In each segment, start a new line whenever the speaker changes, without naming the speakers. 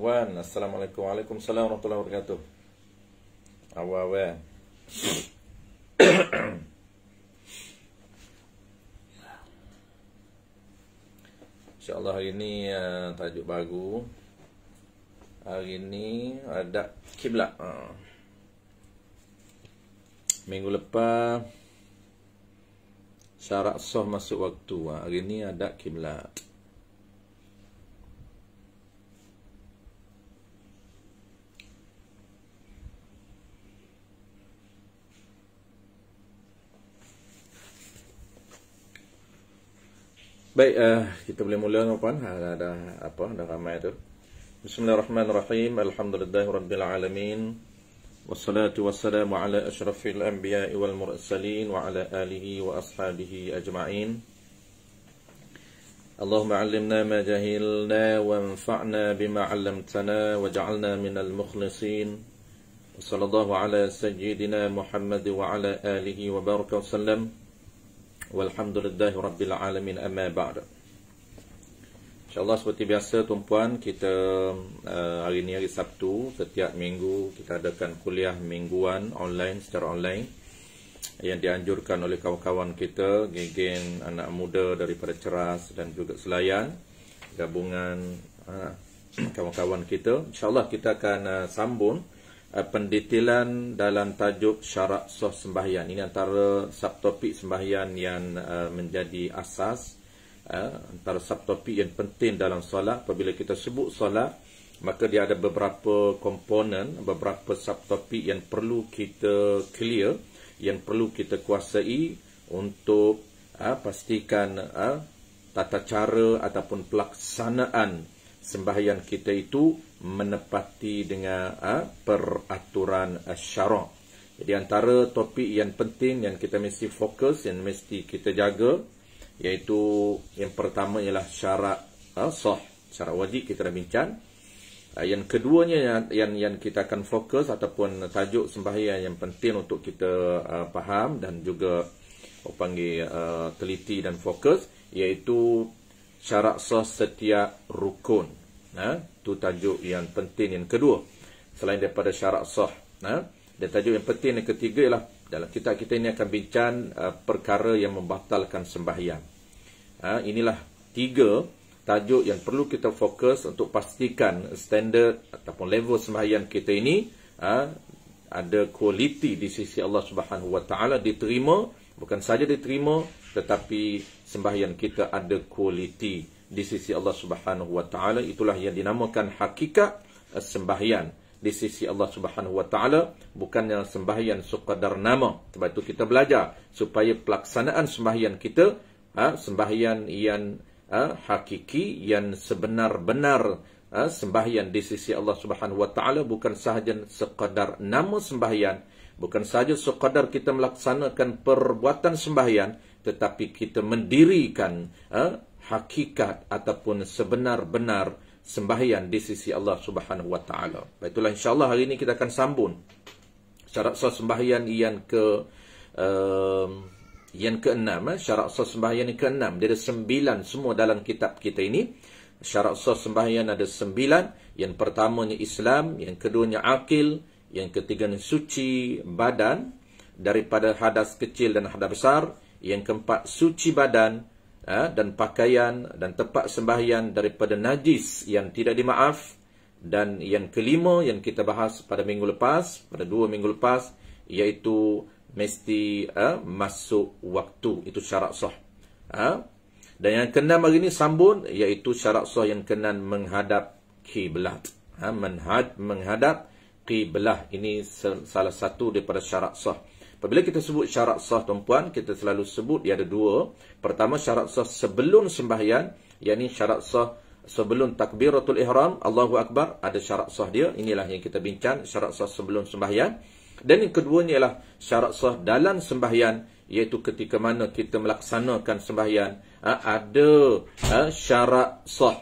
Wan, Assalamualaikum. Waalaikumsalam warahmatullahi wabarakatuh. Awal. InsyaAllah hari ini tajuk baru. Hari ini ada kiblat. Minggu lepas syarat sah masuk waktu. Hari ini ada kiblat. Baik, kita boleh mula tuan-puan. Ada ramai tu. Bismillahirrahmanirrahim. Alhamdulillahirabbil alamin. Wassalatu wassalamu ala asyrafil anbiya'i wal mursalin wa ala alihi wa ashabihi ajma'in. Allahumma 'allimna ma jahilna wanfa'na bima 'allamtana waj'alna minal mukhlisin. Wassallallahu ala sayyidina Muhammad wa ala alihi wa baraka wasallam. Walhamdulillahi rabbil alamin, amma ba'd. InsyaAllah seperti biasa tuan-puan, kita hari ini hari Sabtu, setiap minggu kita adakan kuliah mingguan online, secara online, yang dianjurkan oleh kawan-kawan kita, geng-geng anak muda daripada Ceras dan juga Selayan, gabungan kawan-kawan kita. InsyaAllah kita akan sambung pendetailan dalam tajuk syarat sah sembahyang. Ini antara subtopik sembahyang yang menjadi asas, antara subtopik yang penting dalam solat. Apabila kita sebut solat, maka dia ada beberapa komponen, beberapa subtopik yang perlu kita clear, yang perlu kita kuasai untuk pastikan tata cara ataupun pelaksanaan sembahyang kita itu menepati dengan peraturan syarak. Jadi antara topik yang penting yang kita mesti fokus, yang mesti kita jaga, iaitu yang pertama ialah syarat sah, syarat wajib kita dah bincang. Yang keduanya yang kita akan fokus ataupun tajuk sembahyang yang penting untuk kita faham dan juga teliti dan fokus, iaitu syarat sah setiap rukun. Itu tajuk yang penting yang kedua. Selain daripada syarat sah, dan tajuk yang penting yang ketiga ialah dalam kitab kita ini akan bincang perkara yang membatalkan sembahyang. Inilah tiga tajuk yang perlu kita fokus untuk pastikan standard ataupun level sembahyang kita ini ada kualiti di sisi Allah Subhanahu Wa Taala, diterima. Bukan saja diterima, tetapi sembahyang kita ada kualiti di sisi Allah Subhanahu Wa Taala. Itulah yang dinamakan hakikat sembahyang di sisi Allah Subhanahu Wa Taala, bukannya sembahyang sekadar nama. Sebab itu kita belajar supaya pelaksanaan sembahyang kita sembahyang yang hakiki, yang sebenar-benar sembahyang di sisi Allah Subhanahu Wa Taala, bukan sahaja sekadar nama sembahyang, bukan saja sekadar kita melaksanakan perbuatan sembahyang, tetapi kita mendirikan hakikat ataupun sebenar-benar sembahyang di sisi Allah Subhanahu Wa Taala. Itulah insya-Allah hari ini kita akan sambung syarat sah sembahyang yang keenam. Syarat sah sembahyang yang keenam. Dia ada 9 semua dalam kitab kita ini. Syarat sah sembahyang ada 9. Yang pertamanya Islam, yang keduanya akil, yang ketiganya suci badan daripada hadas kecil dan hadas besar, yang keempat suci badan dan pakaian dan tempat sembahyang daripada najis yang tidak dimaaf, dan yang kelima yang kita bahas pada minggu lepas, pada 2 minggu lepas, iaitu mesti masuk waktu. Itu syarat sah. Dan yang keenam hari ini sambung, iaitu syarat sah yang keenam menghadap kiblat. Menghadap kiblat ini salah satu daripada syarat sah. Apabila kita sebut syarat sah tuan-puan, kita selalu sebut dia ada 2. Pertama, syarat sah sebelum sembahyang, yakni syarat sah sebelum takbiratul ihram, Allahu Akbar, ada syarat sah dia. Inilah yang kita bincang, syarat sah sebelum sembahyang. Dan yang keduanya ialah syarat sah dalam sembahyang, iaitu ketika mana kita melaksanakan sembahyang, ada syarat sah.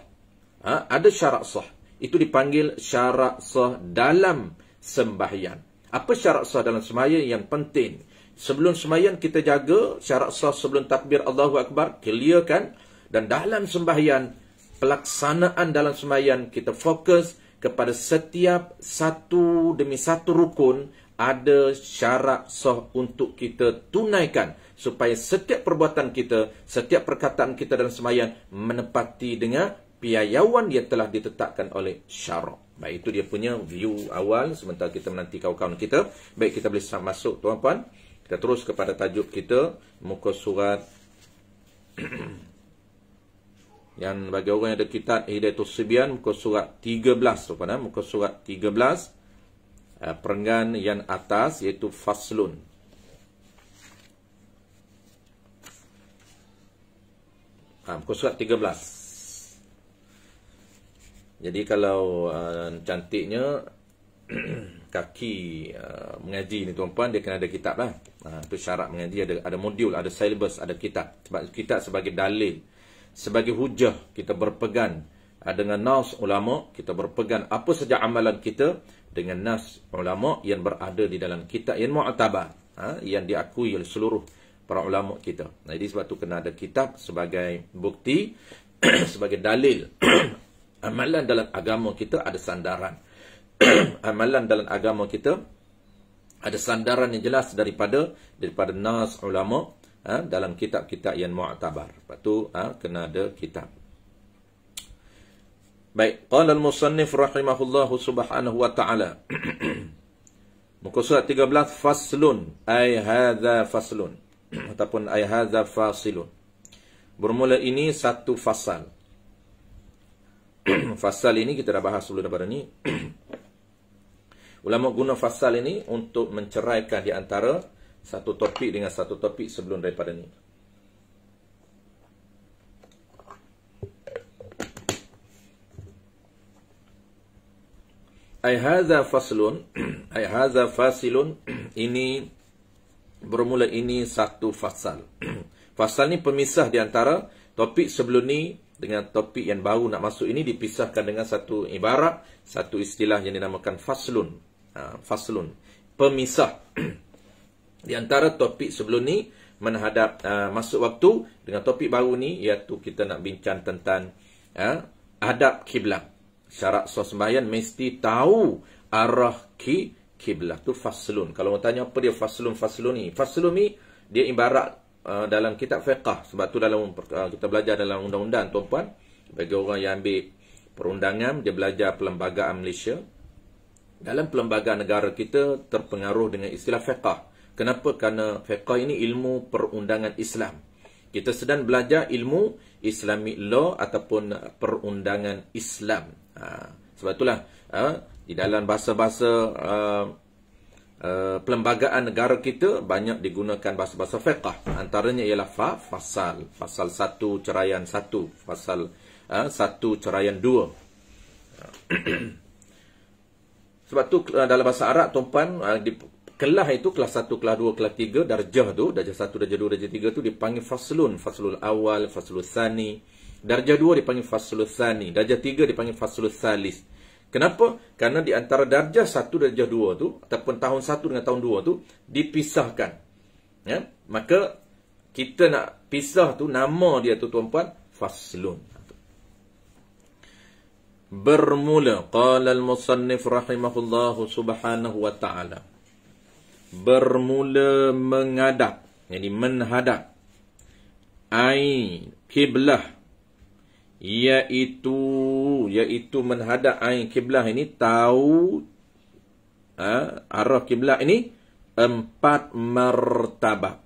Ada syarat sah. Itu dipanggil syarat sah dalam sembahyang. Apa syarat sah dalam sembahyang yang penting? Sebelum sembahyang kita jaga syarat sah sebelum takbir Allahu Akbar, clearkan. Dan dalam sembahyang, pelaksanaan dalam sembahyang kita fokus kepada setiap satu demi satu rukun ada syarat sah untuk kita tunaikan, supaya setiap perbuatan kita, setiap perkataan kita dalam sembahyang menepati dengan piawaian yang telah ditetapkan oleh syarak. Baik, itu dia punya view awal sementara kita menanti kawan-kawan kita. Baik, kita boleh masuk tuan-puan. Kita terus kepada tajuk kita, muka surat yang bagi orang yang ada kitab Hidayatus Sibyan, muka surat 13 tuan-puan, muka surat 13, perenggan yang atas iaitu faslun. Muka surat 13. Jadi kalau cantiknya kaki mengaji ni tuan-puan, dia kena ada kitab lah. Itu syarat mengaji, ada modul, ada syllabus, ada kitab. Sebab kitab sebagai dalil, sebagai hujah kita berpegang dengan nas ulama, kita berpegang apa saja amalan kita dengan nas ulama yang berada di dalam kitab yang mu'tabar, yang diakui oleh seluruh para ulama kita. Jadi sebab tu kena ada kitab sebagai bukti, sebagai dalil. Amalan dalam agama kita ada sandaran. Amalan dalam agama kita ada sandaran yang jelas daripada nas ulama dalam kitab-kitab yang mu'tabar. Lepas tu kena ada kitab. Baik, qala al-musannif rahimahullahu subhanahu wa ta'ala. Muka surat 13, faslun, ay hadza faslun, ataupun ay hadza fasilun. Bermula ini satu fasal. Fasal ini kita dah bahas dulu daripada ni. Ulama guna fasal ini untuk menceraikan di antara satu topik dengan satu topik sebelum daripada ni. Ay hadza faslun, ay hadza fasilun, ini bermula ini satu fasal. Fasal ni pemisah di antara topik sebelum ni dengan topik yang baru nak masuk ini, dipisahkan dengan satu ibarat, satu istilah yang dinamakan faslun. Faslun, pemisah di antara topik sebelum ni menghadap masuk waktu dengan topik baru ni, iaitu kita nak bincang tentang adab kiblat. Syarat sah sembahyang mesti tahu arah kiblat. Tu faslun. Kalau orang tanya apa dia faslun ni, faslun ni dia ibarat dalam kitab fiqh. Sebab tu dalam kita belajar dalam undang-undang tuan-puan, bagi orang yang ambil perundangan, dia belajar perlembagaan Malaysia. Dalam perlembagaan negara kita terpengaruh dengan istilah fiqh. Kenapa? Kerana fiqh ini ilmu perundangan Islam. Kita sedang belajar ilmu Islamic law ataupun perundangan Islam. Sebab itulah di dalam bahasa-bahasa perlembagaan negara kita banyak digunakan bahasa-bahasa fiqh. Antaranya ialah fasal 1 ceraian 1, fasal 1 ceraian 2. Sebab tu dalam bahasa Arab tuan-puan, di kelas itu kelas 1, kelas 2, kelas 3, darjah tu, darjah 1, darjah 2, darjah 3 tu dipanggil faslun, faslul awal, faslul tsani. Darjah 2 dipanggil faslul tsani, darjah 3 dipanggil faslul tsalis. Kenapa? Karena di antara darjah 1 darjah 2 tu, ataupun tahun 1 dengan tahun 2 tu dipisahkan. Ya? Maka kita nak pisah tu, nama dia tu tuan-puan, faslun. Bermula, qala al-musannif rahimahullahu subhanahu wa ta'ala. Bermula menghadap, yani menghadap ain kiblah, iaitu menghadap ain kiblah ini, tahu arah kiblah ini 4 martabah.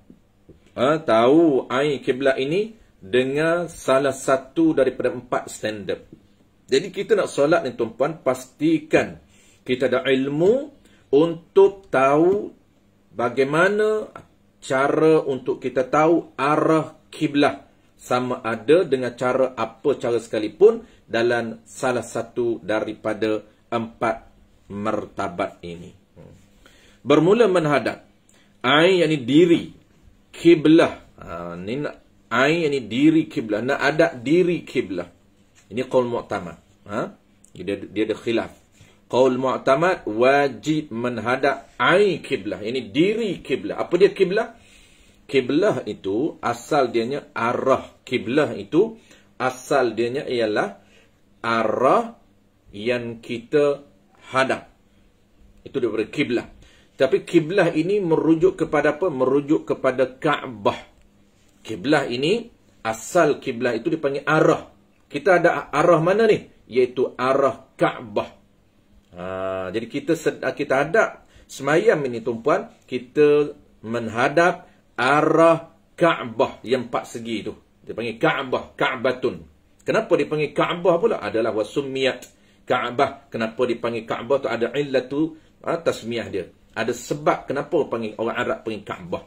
Tahu ain kiblah ini dengan salah satu daripada 4 standard. Jadi kita nak solat ni tuan-puan, pastikan kita ada ilmu untuk tahu bagaimana cara untuk kita tahu arah kiblah, sama ada dengan cara apa cara sekalipun dalam salah satu daripada 4 martabat ini. Bermula menghadap ain, yakni diri kiblah. Ni ain yakni diri kiblah, nak ada diri kiblah. Ini qaul mu'tamad. Dia ada khilaf. Qaul mu'tamad, wajib menghadap ain kiblah, ini diri kiblah. Apa dia kiblah? Kiblah itu asal dianya, arah kiblah itu asal dianya ialah arah yang kita hadap. Itu daripada kiblah. Tapi kiblah ini merujuk kepada apa? Merujuk kepada Kaabah. Kiblah ini, asal kiblah itu dipanggil arah. Kita ada arah mana ni? Iaitu arah Kaabah. Jadi kita hadap semayam ini tuan-puan, kita menghadap arah Kaabah yang 4 segi tu. Dia panggil Kaabah, Ka'batun. Kenapa dipanggil Kaabah pula? Adalah wasumiyat Kaabah. Kenapa dipanggil Kaabah tu? Ada illatu tasmiyah dia. Ada sebab kenapa panggil orang Arab panggil Kaabah.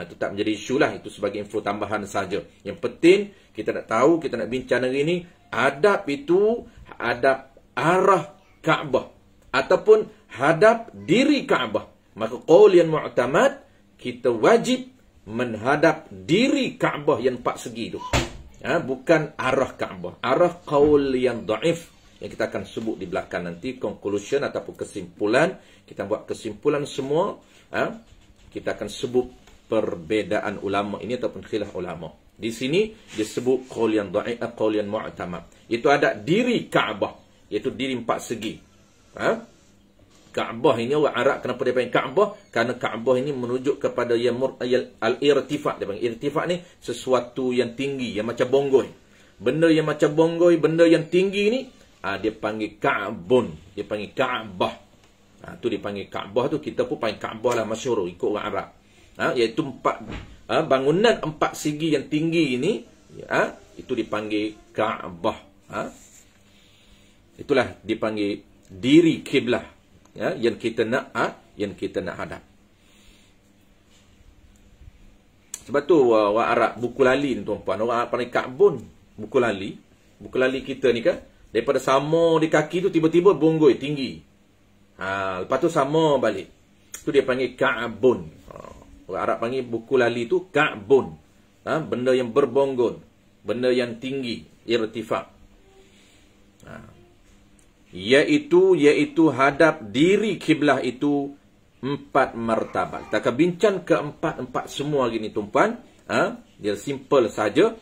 Itu tak menjadi isu lah. Itu sebagai info tambahan saja. Yang penting, kita nak tahu, kita nak bincang hari ini, hadap itu, hadap arah Kaabah. Ataupun hadap diri Kaabah. Maka qaul yang mu'tamad, kita wajib menghadap diri Kaabah yang 4 segi tu. Bukan arah Kaabah. Arah qaul yang dhaif, yang kita akan sebut di belakang nanti, conclusion ataupun kesimpulan. Kita buat kesimpulan semua. Kita akan sebut perbezaan ulama ini ataupun khilaf ulama. Di sini disebut qaul yang dhaif, qaul yang mu'tamad. Itu ada diri Kaabah, iaitu diri 4 segi. Kaabah ini orang Arab kenapa dia panggil Kaabah? Karena Kaabah ini merujuk kepada yang al-irtifak. Dia panggil irtifak ni sesuatu yang tinggi, yang macam bonggoi. Benda yang macam bonggoi, benda yang tinggi ni, dia panggil Ka'bun. Dia panggil Kaabah. Tu dia panggil Kaabah tu, kita pun panggil Kaabah lah, masyhur ikut orang Arab. Iaitu bangunan 4 segi yang tinggi ini, itu dipanggil Kaabah. Itulah dipanggil diri kiblah. Yang kita nak hadap. Sebab tu orang Arab buku lali ni tuan-puan, orang Arab panggil Ka'bun, buku lali. Buku lali kita ni kan, daripada sama di kaki tu tiba-tiba bonggoi tinggi. Lepas tu sama balik. Tu dia panggil Ka'bun. Orang Arab panggil buku lali tu Ka'bun. Benda yang berbonggon, benda yang tinggi, irtifak. Iaitu hadap diri kiblah itu 4 martabat. Kita akan bincang ke 4 semua gini tuan-puan. Dia simple saja.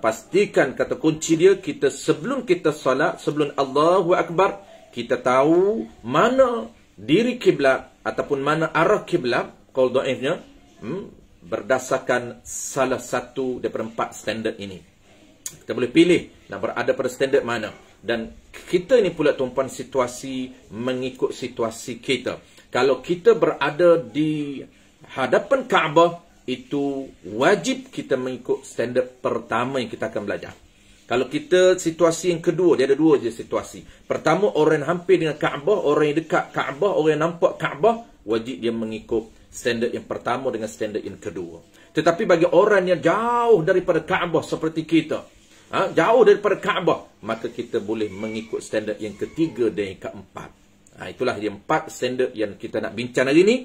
Pastikan kata kunci dia, kita sebelum kita solat, sebelum Allahu Akbar, kita tahu mana diri kiblat ataupun mana arah kiblat, qaul dhaifnya, berdasarkan salah satu daripada 4 standard ini. Kita boleh pilih nak berada pada standard mana. Dan kita ni pula tuan-puan, situasi mengikut situasi kita. Kalau kita berada di hadapan Kaabah, itu wajib kita mengikut standard pertama yang kita akan belajar. Kalau kita situasi yang kedua, dia ada 2 je situasi. Pertama, orang yang hampir dengan Kaabah, orang yang dekat Kaabah, orang yang nampak Kaabah, wajib dia mengikut standard yang pertama dengan standard yang kedua. Tetapi bagi orang yang jauh daripada Kaabah seperti kita, jauh daripada Kaabah, maka kita boleh mengikut standard yang ketiga dan yang keempat. Itulah yang 4 standard yang kita nak bincang hari ini.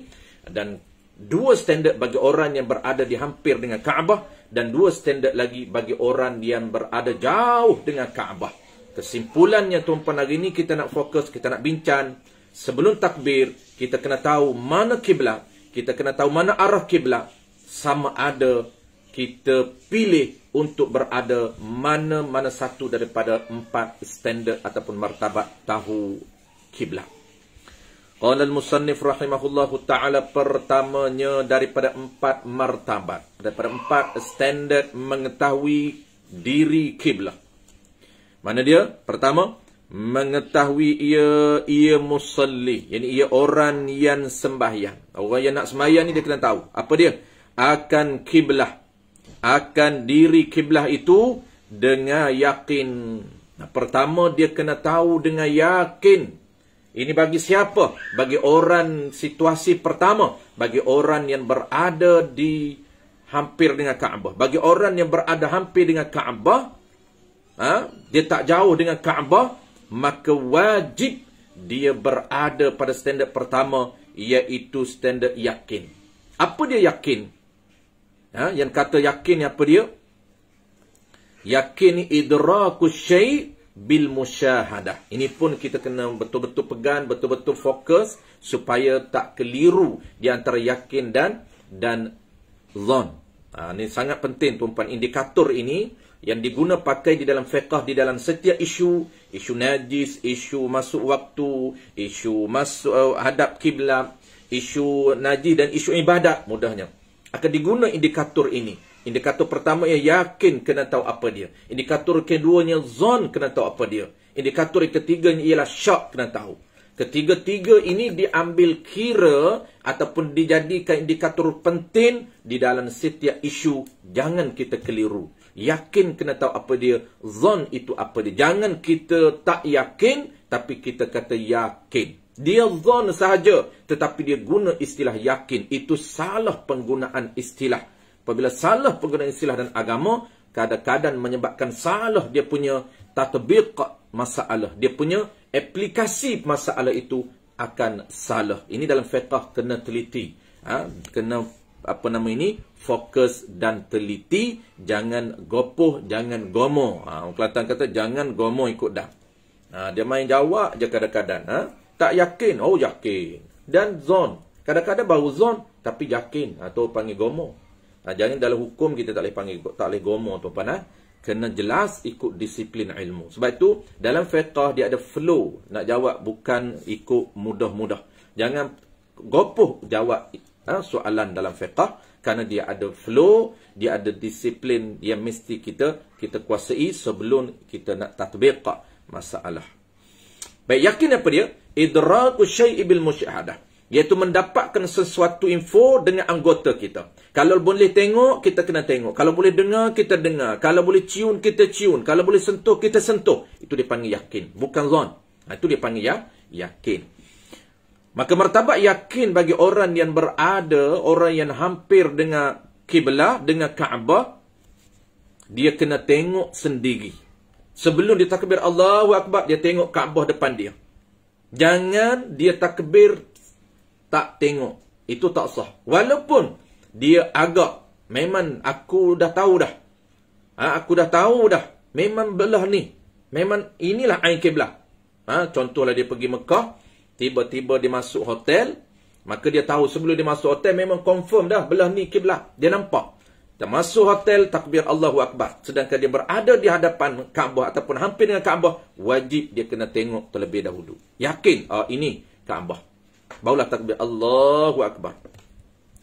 Dan 2 standard bagi orang yang berada di hampir dengan Kaabah, dan 2 standard lagi bagi orang yang berada jauh dengan Kaabah. Kesimpulannya tuan-puan, hari ini kita nak fokus, kita nak bincang. Sebelum takbir, kita kena tahu mana kiblat, kita kena tahu mana arah kiblat, sama ada kita pilih untuk berada mana-mana satu daripada 4 standard ataupun martabat tahu kiblat. Qala al-musannif rahimahullahu ta'ala, pertamanya daripada 4 martabat, daripada 4 standard mengetahui diri kiblat. Mana dia? Pertama, mengetahui ia musalli, yakni ia orang yang sembahyang. Orang yang nak sembahyang ni dia kena tahu apa dia? Akan kiblat, akan diri kiblah itu dengan yakin. Pertama, dia kena tahu dengan yakin. Ini bagi siapa? Bagi orang situasi pertama, bagi orang yang berada di hampir dengan Kaabah. Bagi orang yang berada hampir dengan Kaabah, dia tak jauh dengan Kaabah, maka wajib dia berada pada standard pertama, iaitu standard yakin. Apa dia yakin? Yang kata yakin ni apa dia? Yakin ni idrakus syai' bil musyahadah. Ini pun kita kena betul-betul pegang, betul-betul fokus supaya tak keliru di antara yakin dan zon. Ini sangat penting tuan-tuan. Indikator ini yang diguna pakai di dalam fiqh di dalam setiap isu najis, isu masuk waktu, isu masuk hadap kiblat, isu najis dan isu ibadat, mudahnya akan diguna indikator ini. Indikator pertama yang yakin kena tahu apa dia. Indikator keduanya zon kena tahu apa dia. Indikator yang ketiganya ialah syak kena tahu. Ketiga-tiga ini diambil kira ataupun dijadikan indikator penting di dalam setiap isu. Jangan kita keliru. Yakin kena tahu apa dia. Zon itu apa dia. Jangan kita tak yakin tapi kita kata yakin. Dia zon sahaja tetapi dia guna istilah yakin. Itu salah penggunaan istilah. Apabila salah penggunaan istilah dan agama, kadang-kadang menyebabkan salah dia punya tatbiq masalah. Dia punya aplikasi masalah itu akan salah. Ini dalam fiqh kena teliti. Kena fokus dan teliti. Jangan gopoh, jangan gomo. Orang Kelantan kata jangan gomo ikut dah. Dia main jawab je kadang-kadang. Tak yakin, oh yakin. Dan zon. Kadang-kadang baru zon tapi yakin atau panggil gomo. Jangan dalam hukum kita tak boleh panggil, tak boleh gomo tuan-tuan. Kena jelas ikut disiplin ilmu. Sebab itu dalam fiqh dia ada flow. Nak jawab bukan ikut mudah-mudah. Jangan gopoh jawab soalan dalam fiqh. Kerana dia ada flow, dia ada disiplin yang mesti kita kuasai sebelum kita nak tatbiq masalah. Baik, yakin apa dia? Idraku syai'i bil musyahadah. Iaitu mendapatkan sesuatu info dengan anggota kita. Kalau boleh tengok, kita kena tengok. Kalau boleh dengar, kita dengar. Kalau boleh cium, kita cium. Kalau boleh sentuh, kita sentuh. Itu dipanggil yakin. Bukan zon. Itu dipanggil yakin. Maka martabat yakin bagi orang yang berada, orang yang hampir dengan kiblat, dengan Kaabah, dia kena tengok sendiri. Sebelum dia takbir Allahu Akbar, dia tengok Kaabah depan dia. Jangan dia takbir tak tengok. Itu tak sah. Walaupun dia agak, memang aku dah tahu dah. Aku dah tahu dah. Memang belah ni. Memang inilah ain kiblat. Contohlah dia pergi Mekah. Tiba-tiba dia masuk hotel. Maka dia tahu sebelum dia masuk hotel memang confirm dah belah ni kiblat. Dia nampak. Dia masuk hotel, takbir Allahu Akbar. Sedangkan dia berada di hadapan Kaabah ataupun hampir dengan Kaabah. Wajib dia kena tengok terlebih dahulu. Yakin. Ini Kaabah. Barulah takbir Allahu Akbar.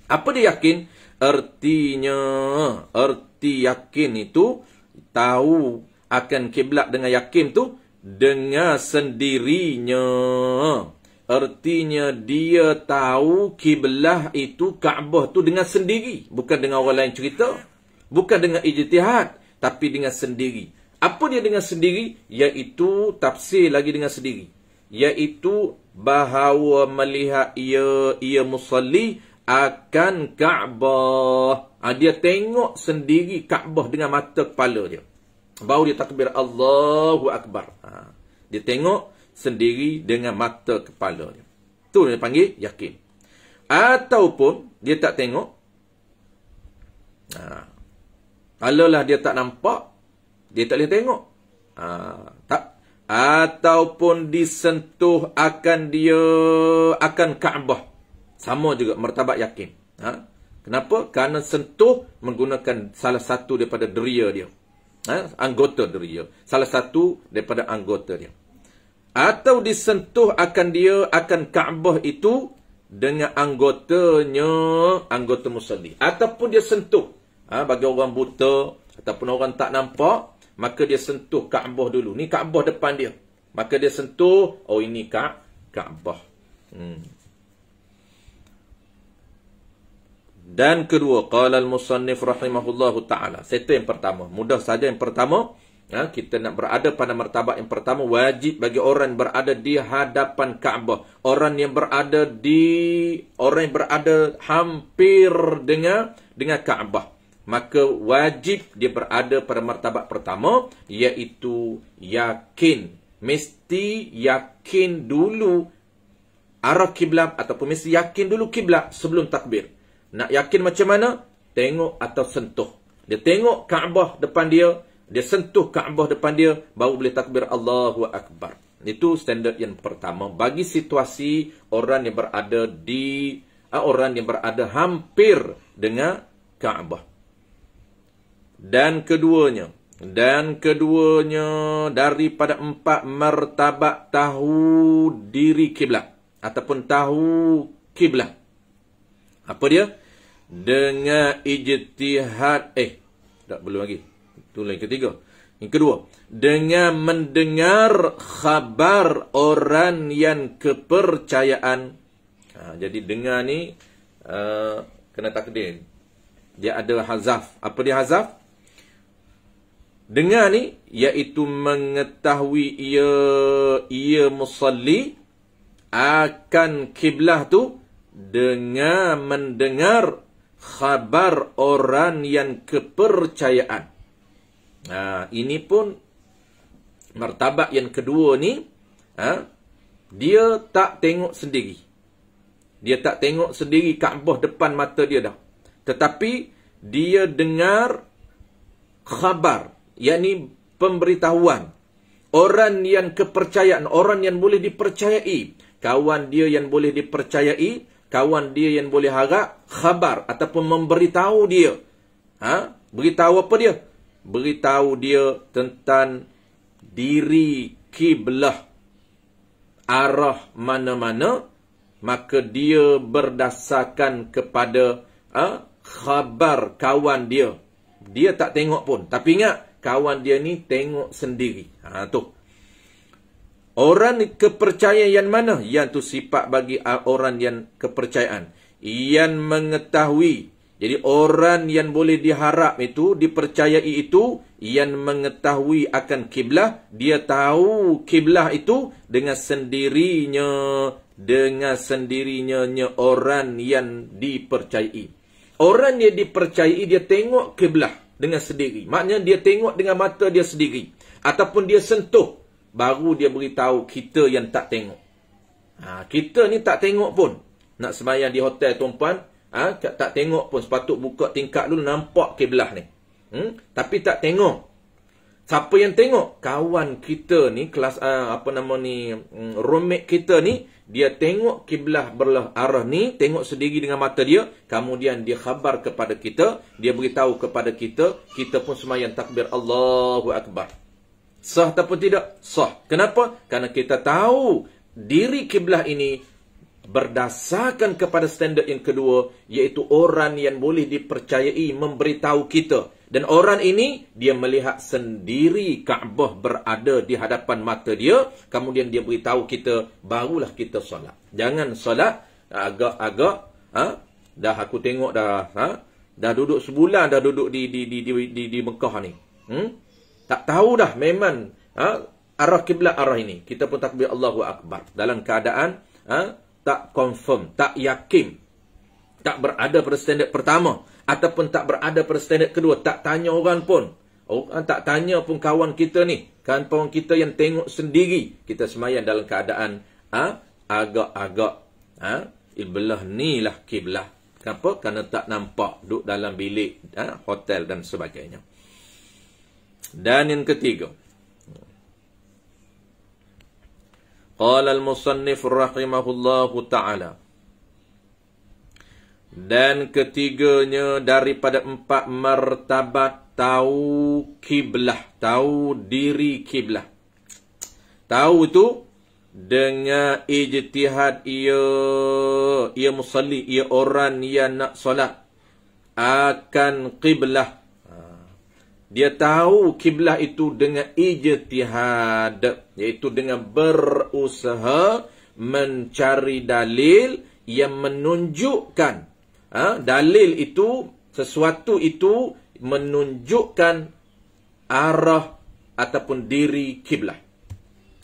Apa dia yakin? Erti yakin itu tahu akan kiblat dengan yakin tu dengan sendirinya. Artinya dia tahu kiblat itu Kaabah tu dengan sendiri, bukan dengan orang lain cerita, bukan dengan ijtihad, tapi dengan sendiri. Apa dia dengan sendiri? Iaitu tafsir lagi dengan sendiri. Iaitu bahawa melihat ia musalli akan Kaabah. Dia tengok sendiri Kaabah dengan mata kepala dia. Baru dia takbir Allahu Akbar. Dia tengok sendiri dengan mata kepala dia. Itu dia panggil yakin. Ataupun dia tak tengok. Kalaulah dia tak nampak, dia tak boleh tengok. Tak. Ataupun disentuh akan Kaabah. Sama juga martabat yakin. Kenapa? Kerana sentuh menggunakan salah satu daripada deria dia. Anggota deria. Salah satu daripada anggota dia. Atau disentuh akan Kaabah itu dengan anggotanya, anggota musalli. Ataupun dia sentuh. Bagi orang buta ataupun orang tak nampak, maka dia sentuh Kaabah dulu. Ni Kaabah depan dia. Maka dia sentuh, oh ini Kaabah. Dan kedua, qala al-musannif rahimahullahu ta'ala. Itu yang pertama. Mudah saja yang pertama. Kita nak berada pada martabat yang pertama. Wajib bagi orang yang berada di hadapan Kaabah. Orang yang berada hampir dengan Kaabah. Maka wajib dia berada pada martabat pertama. Iaitu yakin. Mesti yakin dulu arah kiblat. Ataupun mesti yakin dulu kiblat sebelum takbir. Nak yakin macam mana? Tengok atau sentuh. Dia tengok Kaabah depan dia. Dia sentuh Kaabah depan dia. Baru boleh takbir Allahu Akbar. Itu standard yang pertama. Bagi situasi orang yang berada hampir dengan Kaabah. Dan keduanya. Dan keduanya daripada 4 martabat tahu diri kiblat ataupun tahu kiblat. Apa dia? Dengan ijtihad. Tak belum lagi. Itu yang ketiga. Yang kedua, dengan mendengar khabar orang yang kepercayaan. Jadi dengar ni kena takdir. Dia ada hazaf. Apa dia hazaf? Dengar ni iaitu mengetahui ia musalli akan kiblah tu dengan mendengar khabar orang yang kepercayaan. Ini pun martabat yang kedua ni, dia tak tengok sendiri. Dia tak tengok sendiri Kaabah depan mata dia dah. Tetapi dia dengar khabar, yakni pemberitahuan. Orang yang kepercayaan, orang yang boleh dipercayai. Kawan dia yang boleh dipercayai, kawan dia yang boleh harap khabar ataupun memberitahu dia. Beritahu apa dia? Beritahu dia tentang diri kiblah, arah mana-mana, maka dia berdasarkan kepada khabar kawan dia. Dia tak tengok pun. Tapi ingat, kawan dia ni tengok sendiri. Tu. Orang kepercayaan yang mana? Yang tu sifat bagi orang yang kepercayaan. Yang mengetahui. Jadi orang yang boleh diharap itu, dipercayai itu, yang mengetahui akan kiblah, dia tahu kiblah itu dengan sendirinya. Dengan sendirinya orang yang dipercayai. Orang yang dipercayai, dia tengok kiblah dengan sendiri. Maknanya dia tengok dengan mata dia sendiri. Ataupun dia sentuh. Baru dia beritahu kita yang tak tengok. Kita ni tak tengok pun. Nak sembahyang di hotel tuan-puan, tak tengok pun. Sepatut buka tingkap dulu, nampak kiblah ni. Tapi tak tengok. Siapa yang tengok? Kawan kita ni, kelas roommate kita ni, dia tengok kiblah belah arah ni, tengok sendiri dengan mata dia, kemudian dia khabar kepada kita, dia beritahu kepada kita, kita pun sembahyang takbir Allahu Akbar. Sah ataupun tidak? Sah. Kenapa? Kerana kita tahu diri kiblah ini berdasarkan kepada standard yang kedua, iaitu orang yang boleh dipercayai memberitahu kita. Dan orang ini, dia melihat sendiri Kaabah berada di hadapan mata dia, kemudian dia beritahu kita, barulah kita solat. Jangan solat agak-agak, dah aku tengok dah, dah duduk sebulan dah duduk di Mekah ni. Tak tahu dah memang arah kiblat arah ini. Kita pun takbir Allahu Akbar. Dalam keadaan tak confirm, tak yakin. Tak berada pada standard pertama. Ataupun tak berada pada standard kedua. Tak tanya orang pun. Tak tanya pun kawan kita ni. Kawan kita yang tengok sendiri. Kita sembahyang dalam keadaan agak-agak. Belah ni lah kiblah. Kenapa? Kerana tak nampak. Duduk dalam bilik hotel dan sebagainya. Dan yang ketiga. Qala al-musannif rahimahullahu ta'ala. Dan ketiganya daripada 4 martabat tahu kiblah. Tahu diri kiblah. Tahu itu dengan ijtihad ia musalli, ia orang yang nak solat akan kiblah. Dia tahu kiblah itu dengan ijtihad, iaitu dengan berusaha mencari dalil yang menunjukkan dalil itu, sesuatu itu menunjukkan arah ataupun diri kiblah.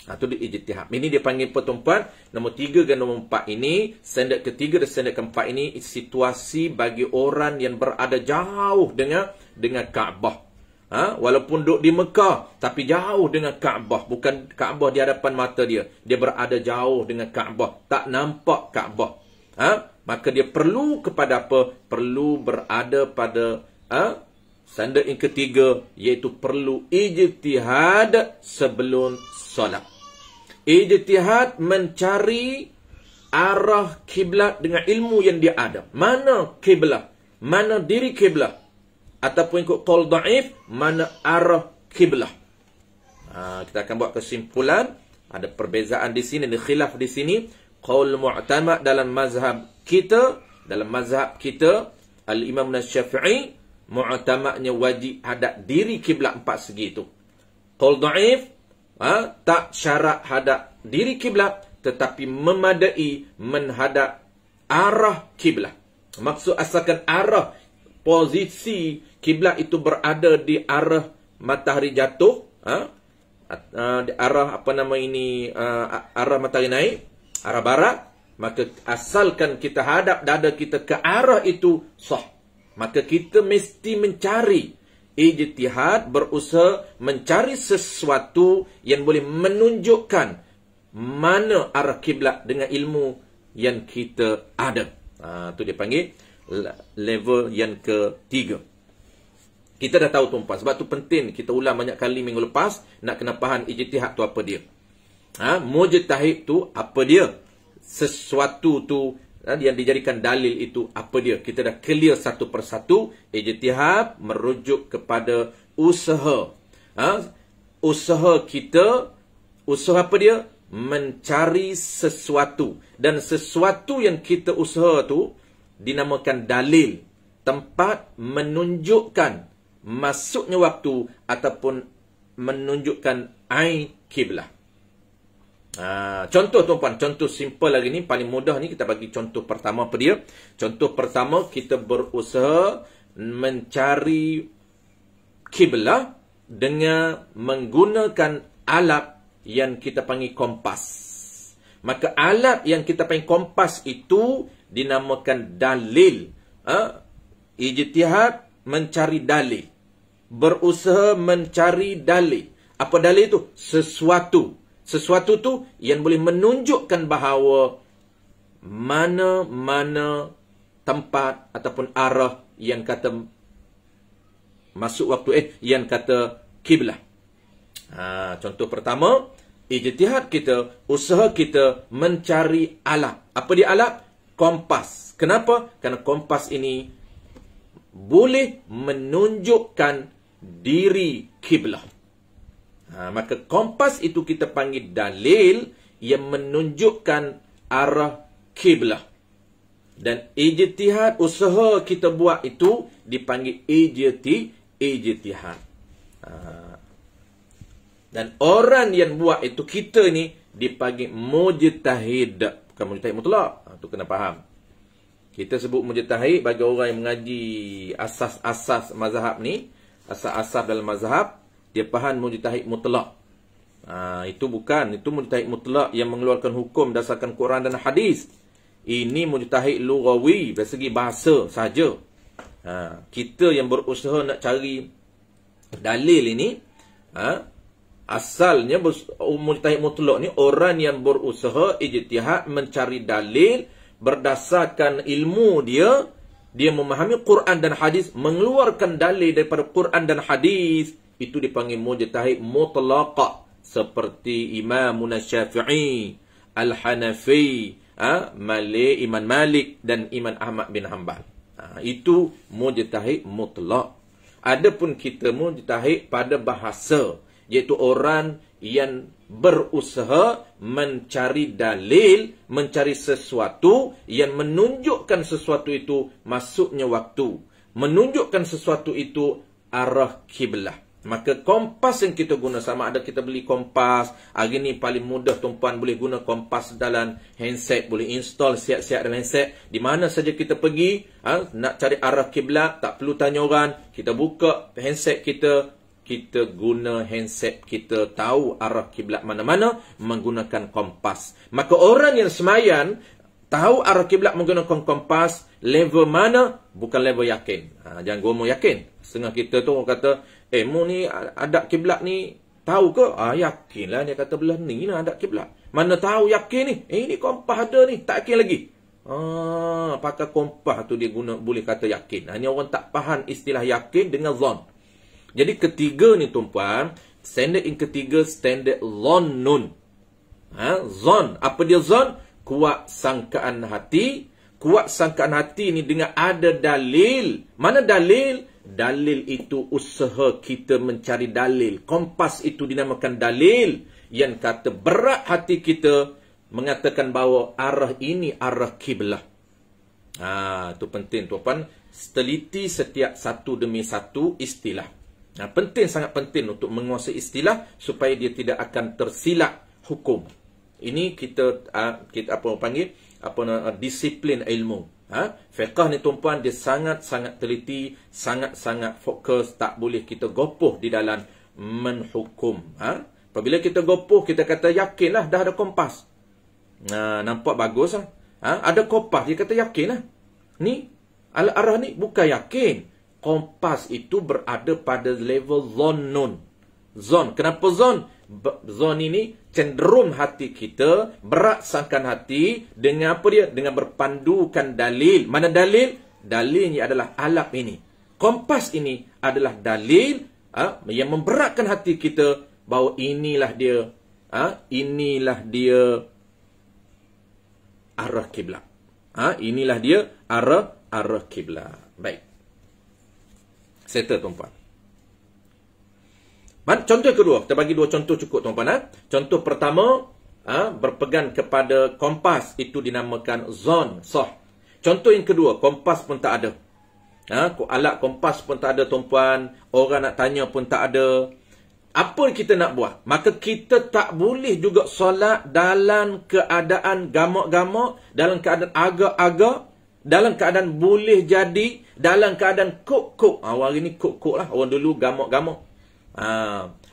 Itu dia ijtihad. Ini dia panggil pertumpuan nombor 3 dan nombor 4 ini. Standard ketiga dan standard keempat ini situasi bagi orang yang berada jauh dengan Kaabah. Walaupun duduk di Mekah, tapi jauh dengan Kaabah. Bukan Kaabah di hadapan mata dia. Dia berada jauh dengan Kaabah. Tak nampak Kaabah. Maka dia perlu kepada apa? Perlu berada pada standard yang ketiga, iaitu perlu ijtihad sebelum solat. Ijtihad mencari arah kiblat dengan ilmu yang dia ada. Mana kiblat? Mana diri kiblat? Ataupun ikut qaul dhaif, mana arah kiblah. Kita akan buat kesimpulan. Ada perbezaan di sini, ada khilaf di sini. Qaul mu'tamad dalam mazhab kita, Al-Imam Syafi'i, mu'tamadnya wajib hadap diri kiblat 4 segi itu. Qaul dhaif, tak syarat hadap diri kiblat, tetapi memadai menghadap arah kiblat. Maksud asalkan arah, posisi kiblat itu berada di arah matahari jatuh, di arah arah matahari naik, arah barat, maka asalkan kita hadap dada kita ke arah itu sah. Maka kita mesti mencari ijtihad, berusaha mencari sesuatu yang boleh menunjukkan mana arah kiblat dengan ilmu yang kita ada. Itu dia panggil level yang ketiga. Kita dah tahu tuan-tuan, sebab tu penting kita ulang banyak kali minggu lepas, nak kena faham ijtihad tu apa dia. Mujtahid tu apa dia? Sesuatu tu yang dijadikan dalil itu apa dia? Kita dah clear satu persatu. Ijtihad merujuk kepada usaha. Usaha kita, usaha apa dia? Mencari sesuatu. Dan sesuatu yang kita usaha tu dinamakan dalil. Tempat menunjukkan masuknya waktu ataupun menunjukkan ain kiblah. Contoh tuan-puan, contoh simple lagi ni, paling mudah ni kita bagi contoh pertama apa dia? Contoh pertama, kita berusaha mencari kiblah dengan menggunakan alat yang kita panggil kompas. Maka alat yang kita panggil kompas itu dinamakan dalil. Ijtihad mencari dalil. Berusaha mencari dalil. Apa dalil itu? Sesuatu. Sesuatu tu yang boleh menunjukkan bahawa mana-mana tempat ataupun arah yang kata masuk waktu, yang kata kiblah. Contoh pertama, ijtihad kita, usaha kita mencari alat. Apa dia alat? Kompas. Kenapa? Kerana kompas ini boleh menunjukkan diri kiblah. Maka kompas itu kita panggil dalil yang menunjukkan arah kiblah. Dan ijtihad, usaha kita buat itu dipanggil ijtihad. Dan orang yang buat itu, kita ni dipanggil mujtahid. Bukan mujtahid mutlak. Itu kena faham. Kita sebut mujtahid bagi orang yang mengaji asas-asas mazhab ni. Asas-asas dalam mazhab. Dia faham mujtahid mutlak. Itu bukan. Itu mujtahid mutlak yang mengeluarkan hukum berdasarkan Quran dan hadis. Ini mujtahid lughawi, dari segi bahasa saja. Kita yang berusaha nak cari dalil ini, asalnya mujtahid mutlak ni orang yang berusaha ijtihad mencari dalil berdasarkan ilmu dia. Dia memahami Quran dan hadis, mengeluarkan dalil daripada Quran dan hadis. Itu dipanggil mujtahid mutlaq. Seperti Imam Syafi'i, Al-Hanafi, Imam Malik dan Imam Ahmad bin Hanbal. Itu mujtahid mutlaq. Adapun kita mujtahid pada bahasa, iaitu orang yang berusaha mencari dalil, mencari sesuatu yang menunjukkan sesuatu itu masuknya waktu, menunjukkan sesuatu itu arah kiblah. Maka kompas yang kita guna, sama ada kita beli kompas, hari ni paling mudah tuan-puan boleh guna kompas dalam handset, boleh install siap-siap dalam handset. Di mana saja kita pergi, nak cari arah kiblat, tak perlu tanya orang, kita buka handset kita guna handset kita, tahu arah kiblat mana-mana menggunakan kompas. Maka orang yang semayan tahu arah kiblat menggunakan kompas, level mana? Bukan level yakin. Jangan gomo yakin. Setengah kita tu orang kata, mu ni adab kiblat ni tahu ke? Yakinlah, dia kata belah ni lah adab kiblat. Mana tahu yakin ni? Ini kompas ada ni, tak yakin lagi. Pakai kompas tu dia guna, boleh kata yakin. Ini orang tak faham istilah yakin dengan zon. Jadi ketiga ni tuan-puan, standard yang ketiga standard zonnun. Zon, apa dia zon? Kuat sangkaan hati. Kuat sangkaan hati ni dengan ada dalil. Mana dalil? Dalil itu usaha kita mencari dalil. Kompas itu dinamakan dalil. Yang kata berat hati kita mengatakan bahawa arah ini arah kiblah. Itu penting tuan-puan. Teliti setiap satu demi satu istilah. Penting, sangat penting untuk menguasai istilah supaya dia tidak akan tersilap hukum. Ini kita panggil disiplin ilmu. Fiqh ni tuan-puan, dia sangat-sangat teliti, sangat-sangat fokus, tak boleh kita gopoh di dalam menhukum. Apabila kita gopoh, kita kata yakinlah dah ada kompas. Nampak bagus lah. Ada kompas, dia kata yakinlah. Ni al-arah ni bukan yakin. Kompas itu berada pada level zonnun. Zon. Kenapa zon? Zon ini cenderung hati kita, beratsakan hati dengan apa dia? Dengan berpandukan dalil. Mana dalil? Dalilnya adalah alat ini. Kompas ini adalah dalil yang memberatkan hati kita bahawa inilah dia arah kiblat. Inilah dia arah kiblat. Baik. Settle tuan-puan. Contoh kedua, kita bagi dua contoh cukup tuan-puan. Contoh pertama, berpegang kepada kompas, itu dinamakan zon, sah. Contoh yang kedua, kompas pun tak ada. Alat kompas pun tak ada tuan-puan. Orang nak tanya pun tak ada. Apa kita nak buat? Maka kita tak boleh juga solat dalam keadaan gamak-gamak, dalam keadaan agak-agak, dalam keadaan boleh jadi, dalam keadaan kuk-kuk. Hari ni kuk-kuk lah. Orang dulu gamak-gamak.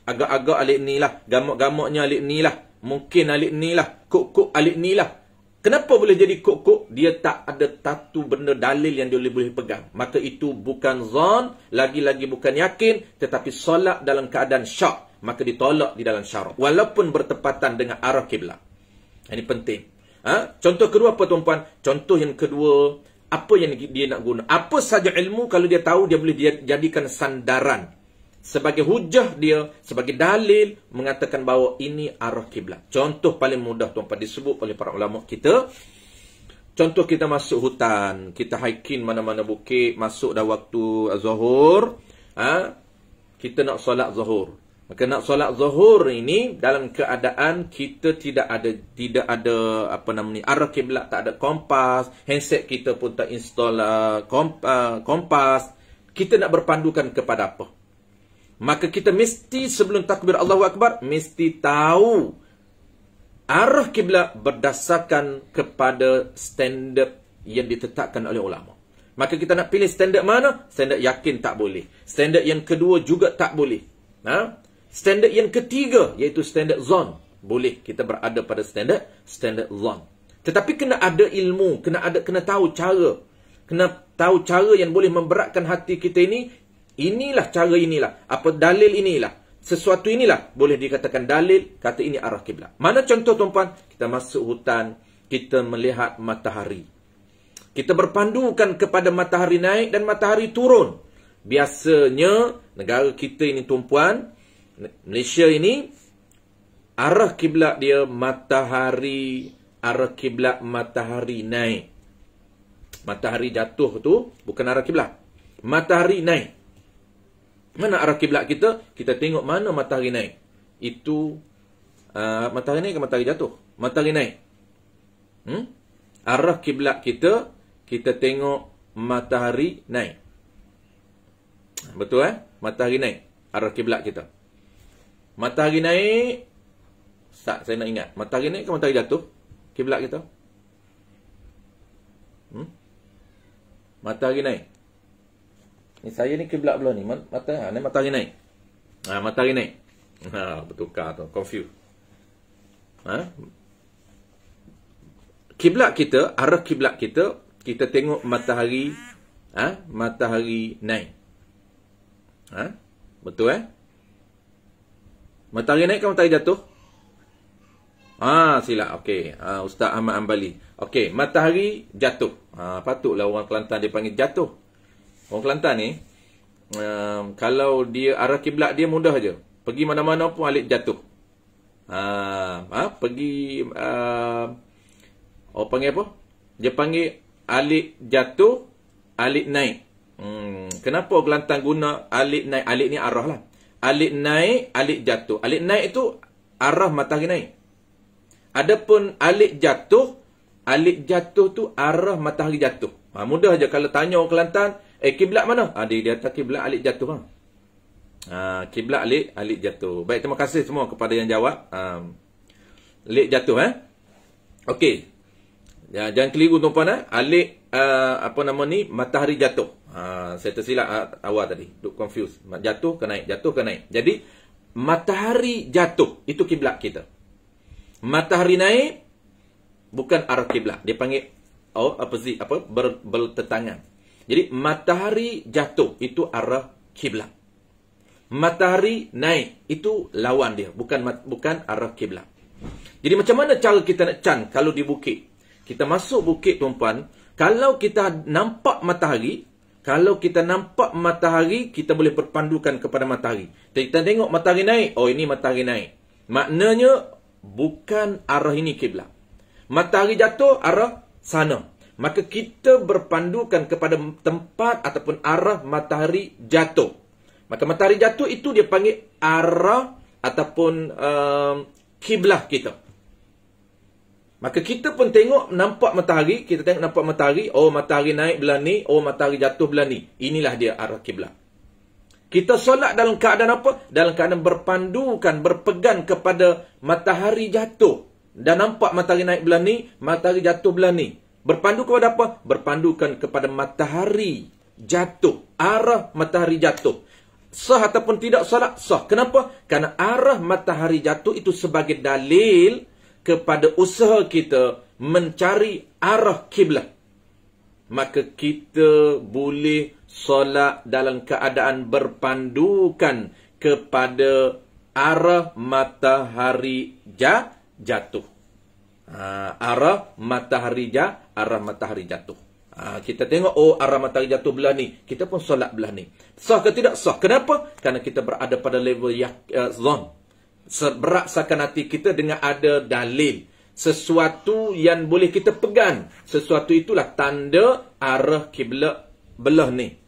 Agak-agak alik ni lah. Gamak-gamaknya alik ni lah. Mungkin alik ni lah. Kuk-kuk alik ni lah. Kenapa boleh jadi kuk-kuk? Dia tak ada satu benda dalil yang dia boleh pegang. Maka itu bukan zon, lagi-lagi bukan yakin, tetapi solat dalam keadaan syak. Maka ditolak di dalam syarak. Walaupun bertepatan dengan arah kiblat. Ini penting. Contoh kedua apa tuan-puan? Contoh yang kedua, apa yang dia nak guna? Apa saja ilmu, kalau dia tahu, dia boleh jadikan sandaran. Sebagai hujah dia, sebagai dalil, mengatakan bahawa ini arah kiblat. Contoh paling mudah tuan-puan, disebut oleh para ulama kita. Contoh kita masuk hutan, kita hiking mana-mana bukit, masuk dah waktu zuhur. Kita nak solat zuhur. Maka nak solat zuhur ini dalam keadaan kita tidak ada arah kiblat, tak ada kompas, handset kita pun tak install kompas. Kita nak berpandukan kepada apa? Maka kita mesti sebelum takbir Allahu Akbar mesti tahu arah kiblat berdasarkan kepada standard yang ditetapkan oleh ulama. Maka kita nak pilih standard mana? Standard yakin tak boleh. Standard yang kedua juga tak boleh. Standard yang ketiga, iaitu standard zon. Boleh kita berada pada standard zon. Tetapi kena ada ilmu, kena tahu cara. Kena tahu cara yang boleh memberatkan hati kita ini. Inilah cara inilah. Apa dalil inilah. Sesuatu inilah boleh dikatakan dalil, kata ini arah kiblat. Mana contoh tuan-puan? Kita masuk hutan, kita melihat matahari. Kita berpandukan kepada matahari naik dan matahari turun. Biasanya negara kita ini tuan-puan, Malaysia ini, arah kiblat dia matahari, arah kiblat matahari naik. Matahari jatuh tu bukan arah kiblat. Matahari naik. Mana arah kiblat kita? Kita tengok mana matahari naik. Itu matahari naik ke matahari jatuh? Matahari naik. Arah kiblat kita tengok matahari naik. Betul Matahari naik. Arah kiblat kita. Matahari naik. Saya nak ingat. Matahari naik ke matahari jatuh? Kiblat kita. Matahari naik. Ni saya ni kiblat belah ni. Matahari naik. Matahari naik. Bertukar tu. Confused. Kiblat kita, arah kiblat kita, kita tengok matahari, matahari naik. Betul Matahari naik ke matahari jatuh? Silap. Okey. Ustaz Ahmad Ambali. Okey, matahari jatuh. Patutlah orang Kelantan dia panggil jatuh. Orang Kelantan ni, kalau dia arah kiblat dia mudah je. Pergi mana-mana pun alik jatuh. Pergi, orang panggil apa? Dia panggil alik jatuh, alik naik. Kenapa gelantang guna alik naik? Alik ni arah lah. Alik naik, alik jatuh. Alik naik itu arah matahari naik. Adapun alik jatuh tu arah matahari jatuh. Mudah aja kalau tanya orang Kelantan, kiblat mana? Dia kata kiblat alik jatuh bang. Kiblat alik jatuh. Baik, terima kasih semua kepada yang jawab. Alik jatuh Okey. Jangan keliru tuan-puan alik matahari jatuh. Saya tersilap awal tadi. Duk confuse. Jatuh ke naik, jatuh ke naik. Jadi matahari jatuh itu kiblat kita. Matahari naik bukan arah kiblat. Dia panggil bertentangan. Jadi matahari jatuh itu arah kiblat. Matahari naik itu lawan dia, bukan arah kiblat. Jadi macam mana cara kita nak can kalau di bukit? Kita masuk bukit tuan-puan, kalau kita nampak matahari, kita boleh berpandukan kepada matahari. Kita tengok matahari naik, ini matahari naik. Maknanya bukan arah ini kiblat. Matahari jatuh arah sana. Maka kita berpandukan kepada tempat ataupun arah matahari jatuh. Maka matahari jatuh itu dia panggil arah ataupun kiblah kita. Maka kita pun nampak matahari, matahari naik belah ni, matahari jatuh belah ni. Inilah dia arah kiblat. Kita solat dalam keadaan apa? Dalam keadaan berpegang kepada matahari jatuh. Dan nampak matahari naik belah ni, matahari jatuh belah ni. Berpandu kepada apa? Berpandukan kepada matahari jatuh. Arah matahari jatuh. Sah ataupun tidak solat? Sah. Kenapa? Kerana arah matahari jatuh itu sebagai dalil kepada usaha kita mencari arah kiblat. Maka kita boleh solat dalam keadaan berpandukan kepada arah matahari jatuh. Arah matahari jatuh. Kita tengok, arah matahari jatuh belah ni. Kita pun solat belah ni. Sah ke tidak sah? Kenapa? Kerana kita berada pada level zon. Beraksakan hati kita dengan ada dalil. Sesuatu yang boleh kita pegang. Sesuatu itulah tanda arah kiblat belah ni.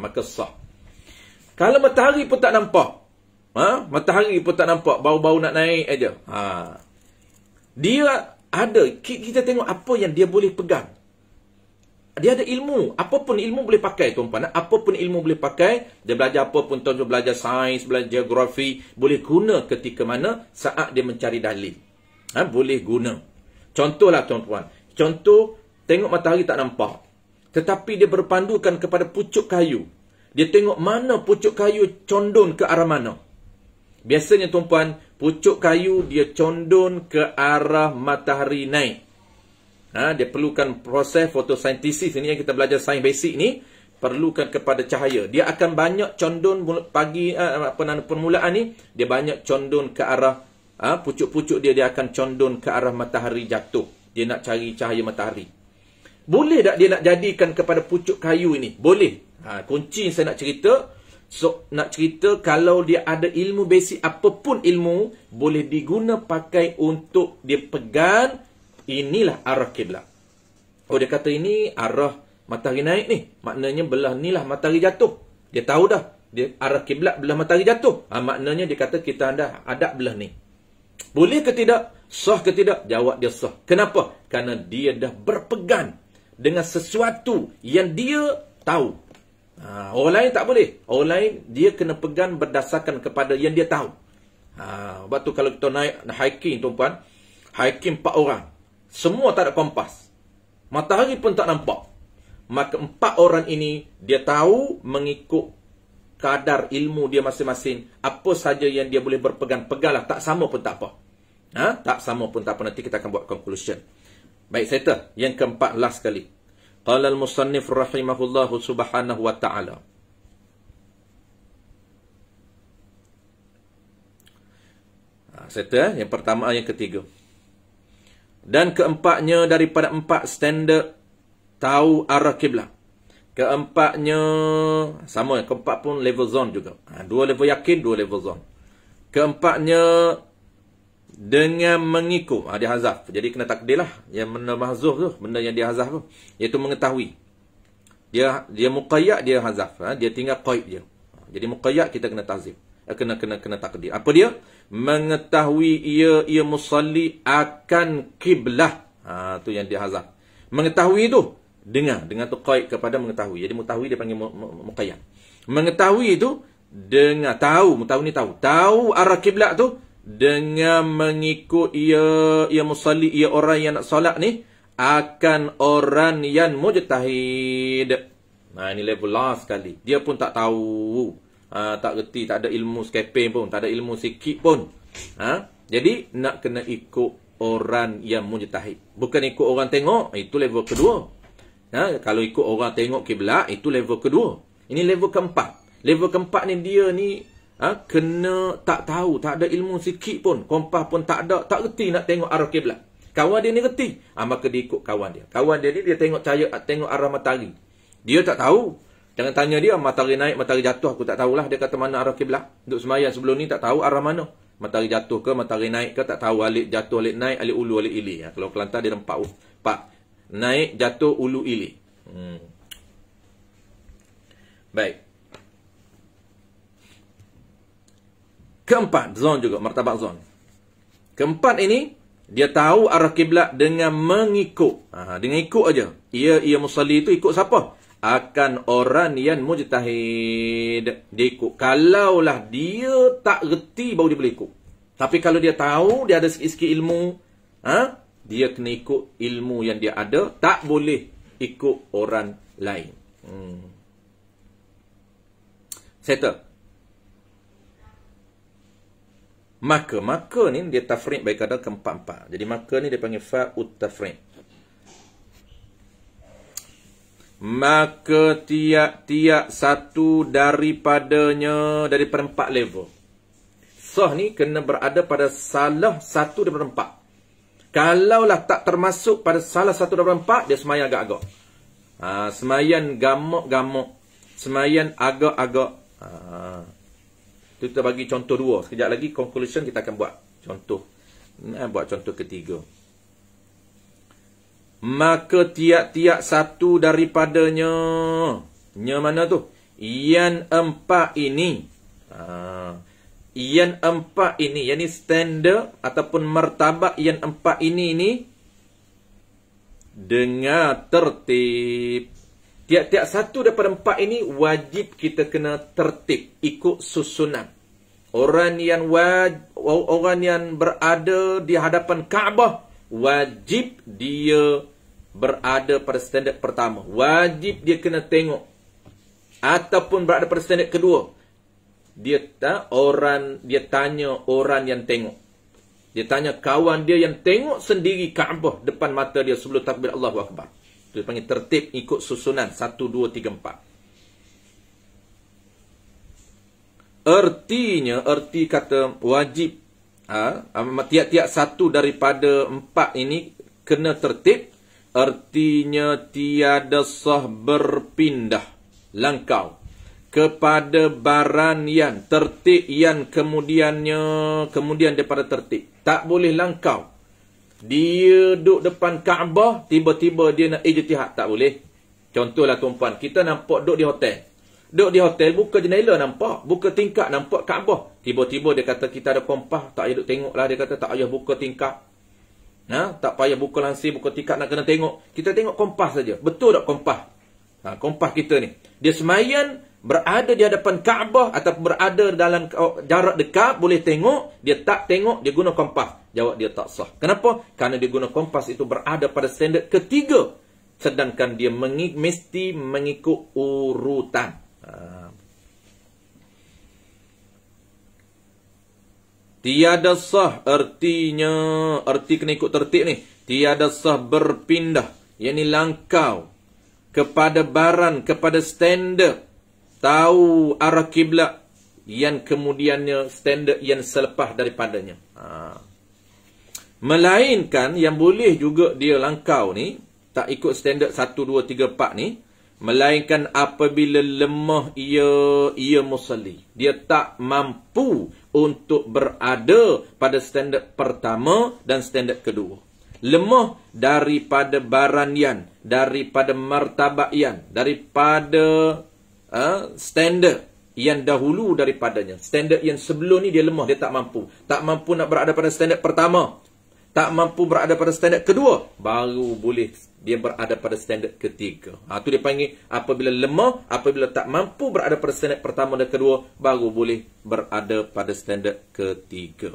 Maka sah. Kalau matahari pun tak nampak. Matahari pun tak nampak. Baru-baru nak naik aja. Dia ada. Kita tengok apa yang dia boleh pegang. Dia ada ilmu. Apapun ilmu boleh pakai, tuan-puan. Apapun ilmu boleh pakai. Dia belajar apapun, tuan-tuan belajar sains, belajar geografi. Boleh guna ketika mana? Saat dia mencari dalil. Boleh guna. Contohlah, tuan-puan. Contoh, tengok matahari tak nampak. Tetapi dia berpandukan kepada pucuk kayu. Dia tengok mana pucuk kayu condong ke arah mana. Biasanya, tuan-puan, pucuk kayu dia condong ke arah matahari naik. Dia perlukan proses fotosintesis ini yang kita belajar sains basic ni, perlukan kepada cahaya. Dia akan banyak condong pagi permulaan ni, dia banyak condong ke arah pucuk-pucuk dia akan condong ke arah matahari jatuh. Dia nak cari cahaya matahari. Boleh tak dia nak jadikan kepada pucuk kayu ini? Boleh. Kunci saya nak cerita. Nak cerita kalau dia ada ilmu basic, apapun ilmu boleh diguna pakai untuk dia pegang. Inilah arah kiblat. Dia kata ini arah matahari naik ni. Maknanya belah ni lah matahari jatuh. Dia tahu dah. Dia arah kiblat belah matahari jatuh. Maknanya dia kata kita dah hadap belah ni. Boleh ke tidak? Sah ke tidak? Jawab dia sah. Kenapa? Kerana dia dah berpegang dengan sesuatu yang dia tahu. Orang lain tak boleh. Orang lain dia kena pegang berdasarkan kepada yang dia tahu. Sebab tu kalau kita naik hiking, tuan-puan, hiking 4 orang. Semua tak ada kompas. Matahari pun tak nampak. Maka 4 orang ini, dia tahu mengikut kadar ilmu dia masing-masing. Apa saja yang dia boleh berpegang. Peganglah. Tak sama pun tak apa. Tak sama pun tak apa. Nanti kita akan buat conclusion. Baik, settle. Yang keempat, last kali. Qala al-musannif rahimahullahu subhanahu wa ta'ala. Settle. Yang pertama, yang ketiga. Dan keempatnya daripada 4 standard tahu arah kiblat. Keempatnya sama, keempat pun level zone juga. 2 level yakin, 2 level zone. Keempatnya dengan mengikut. Dia hazaf. Jadi kena takdir lah. Yang benda mahzuf tu, benda yang dia hazaf tu, iaitu mengetahui. Dia muqayyad, dia hazaf. Dia tinggal qaid je. Jadi muqayyad kita kena tahzif. Kena takdir. Apa dia? Mengetahui ia musalli akan kiblah. Tu yang dia hazaf. Mengetahui tu dengan tu qaid kepada mengetahui. Jadi mengetahui dia panggil muqayyad. Mengetahui itu dengan tahu, mengetahui ni tahu arah kiblat tu dengan mengikut ia musalli, ia orang yang nak solat ni akan orang yang mujtahid. Ini level last sekali. Dia pun tak tahu. Tak reti, tak ada ilmu skeping pun, tak ada ilmu sikit pun. Jadi nak kena ikut orang yang mujtahid. Bukan ikut orang tengok, itu level kedua. Kalau ikut orang tengok kiblat, itu level kedua. Ini level keempat. Level keempat ni dia ni kena tak tahu, tak ada ilmu sikit pun, kompas pun tak ada, tak reti nak tengok arah kiblat. Kawan dia ni reti, maka dia ikut kawan dia. Kawan dia ni dia tengok cahaya, tengok arah matahari. Dia tak tahu. Jangan tanya dia matahari naik, matahari jatuh, aku tak tahulah dia kata mana arah kiblat. Duk sembahyang sebelum ni tak tahu arah mana. Matahari jatuh ke, matahari naik ke, tak tahu. Alik jatuh, alik naik, alik ulu, alik ili. Kalau Kelantan dia ada empat. Naik, jatuh, ulu, ili. Baik. Keempat, zon juga, martabat zon. Keempat ini, dia tahu arah kiblat dengan mengikut. Dengan ikut aja. Ia musalli itu ikut siapa? Akan orang yang mujtahid. Dia ikut. Kalaulah dia tak reti, baru dia boleh ikut. Tapi kalau dia tahu, dia ada sikit-sikit ilmu, dia kena ikut ilmu yang dia ada. Tak boleh ikut orang lain. Settle. Maka ni dia tafriq baik kadang keempat-empat. Jadi maka ni dia panggil fa'ut tafriq. Maka tiap-tiap satu daripada empat level. Sah ni kena berada pada salah satu daripada empat. Kalaulah tak termasuk pada salah satu daripada empat, dia semayang agak-agak. Semayang gamuk-gamuk. Semayang agak-agak. Kita bagi contoh dua. Sekejap lagi conclusion kita akan buat contoh. Buat contoh ketiga. Maka tiap-tiap satu daripadanya. Mana tu? Yang empat ini. Yang empat ini. Yang ni standard ataupun martabat yang empat ini. Dengan tertib. Tiap-tiap satu daripada empat ini wajib kita kena tertib, ikut susunan. Orang yang berada di hadapan Kaabah, wajib dia berada pada standard pertama. Wajib dia kena tengok. Ataupun berada pada standard kedua. Dia tanya orang yang tengok. Dia tanya kawan dia yang tengok sendiri Kaabah depan mata dia sebelum takbir Allahu Akbar. Dia panggil tertib ikut susunan 1, 2, 3, 4. Erti kata wajib. Tiap-tiap satu daripada empat ini kena tertib. Artinya tiada sah berpindah langkau kepada barang yang tertib yang kemudian daripada tertib. Tak boleh langkau. Dia duduk depan Kaabah, tiba-tiba dia nak ijtihad. Tak boleh. Contohlah tuan-puan, kita nampak duduk di hotel. Duduk di hotel, buka jendela nampak, buka tingkap nampak Kaabah. Tiba-tiba dia kata kita ada kompas, tak payah duduk tengok lah. Dia kata tak payah buka tingkap. Tak payah buka lansir, buka tingkap nak kena tengok. Kita tengok kompas saja. Betul tak kompas? Kompas kita ni. Dia semayan berada di hadapan Kaabah atau berada dalam jarak dekat, boleh tengok, dia tak tengok, dia guna kompas. Jawab dia tak sah. Kenapa? Kerana dia guna kompas itu berada pada standard ketiga. Sedangkan dia mesti mengikut urutan. Tiada sah arti kena ikut tertib ni. Tiada sah berpindah. Yang ni langkau. Kepada barang, kepada standard. Tahu arah kiblat yang kemudiannya standard yang selepas daripadanya. Melainkan yang boleh juga dia langkau ni, tak ikut standard 1, 2, 3, 4 ni, melainkan apabila lemah ia musalli. Dia tak mampu untuk berada pada standard pertama dan standard kedua. lemah daripada baranian, daripada martabaian, daripada standard yang dahulu daripadanya. Standard yang sebelum ni dia lemah, dia tak mampu. Tak mampu nak berada pada standard pertama, tak mampu berada pada standard kedua, baru boleh dia berada pada standard ketiga. Itu dia panggil apabila lemah, apabila tak mampu berada pada standard pertama dan kedua, baru boleh berada pada standard ketiga.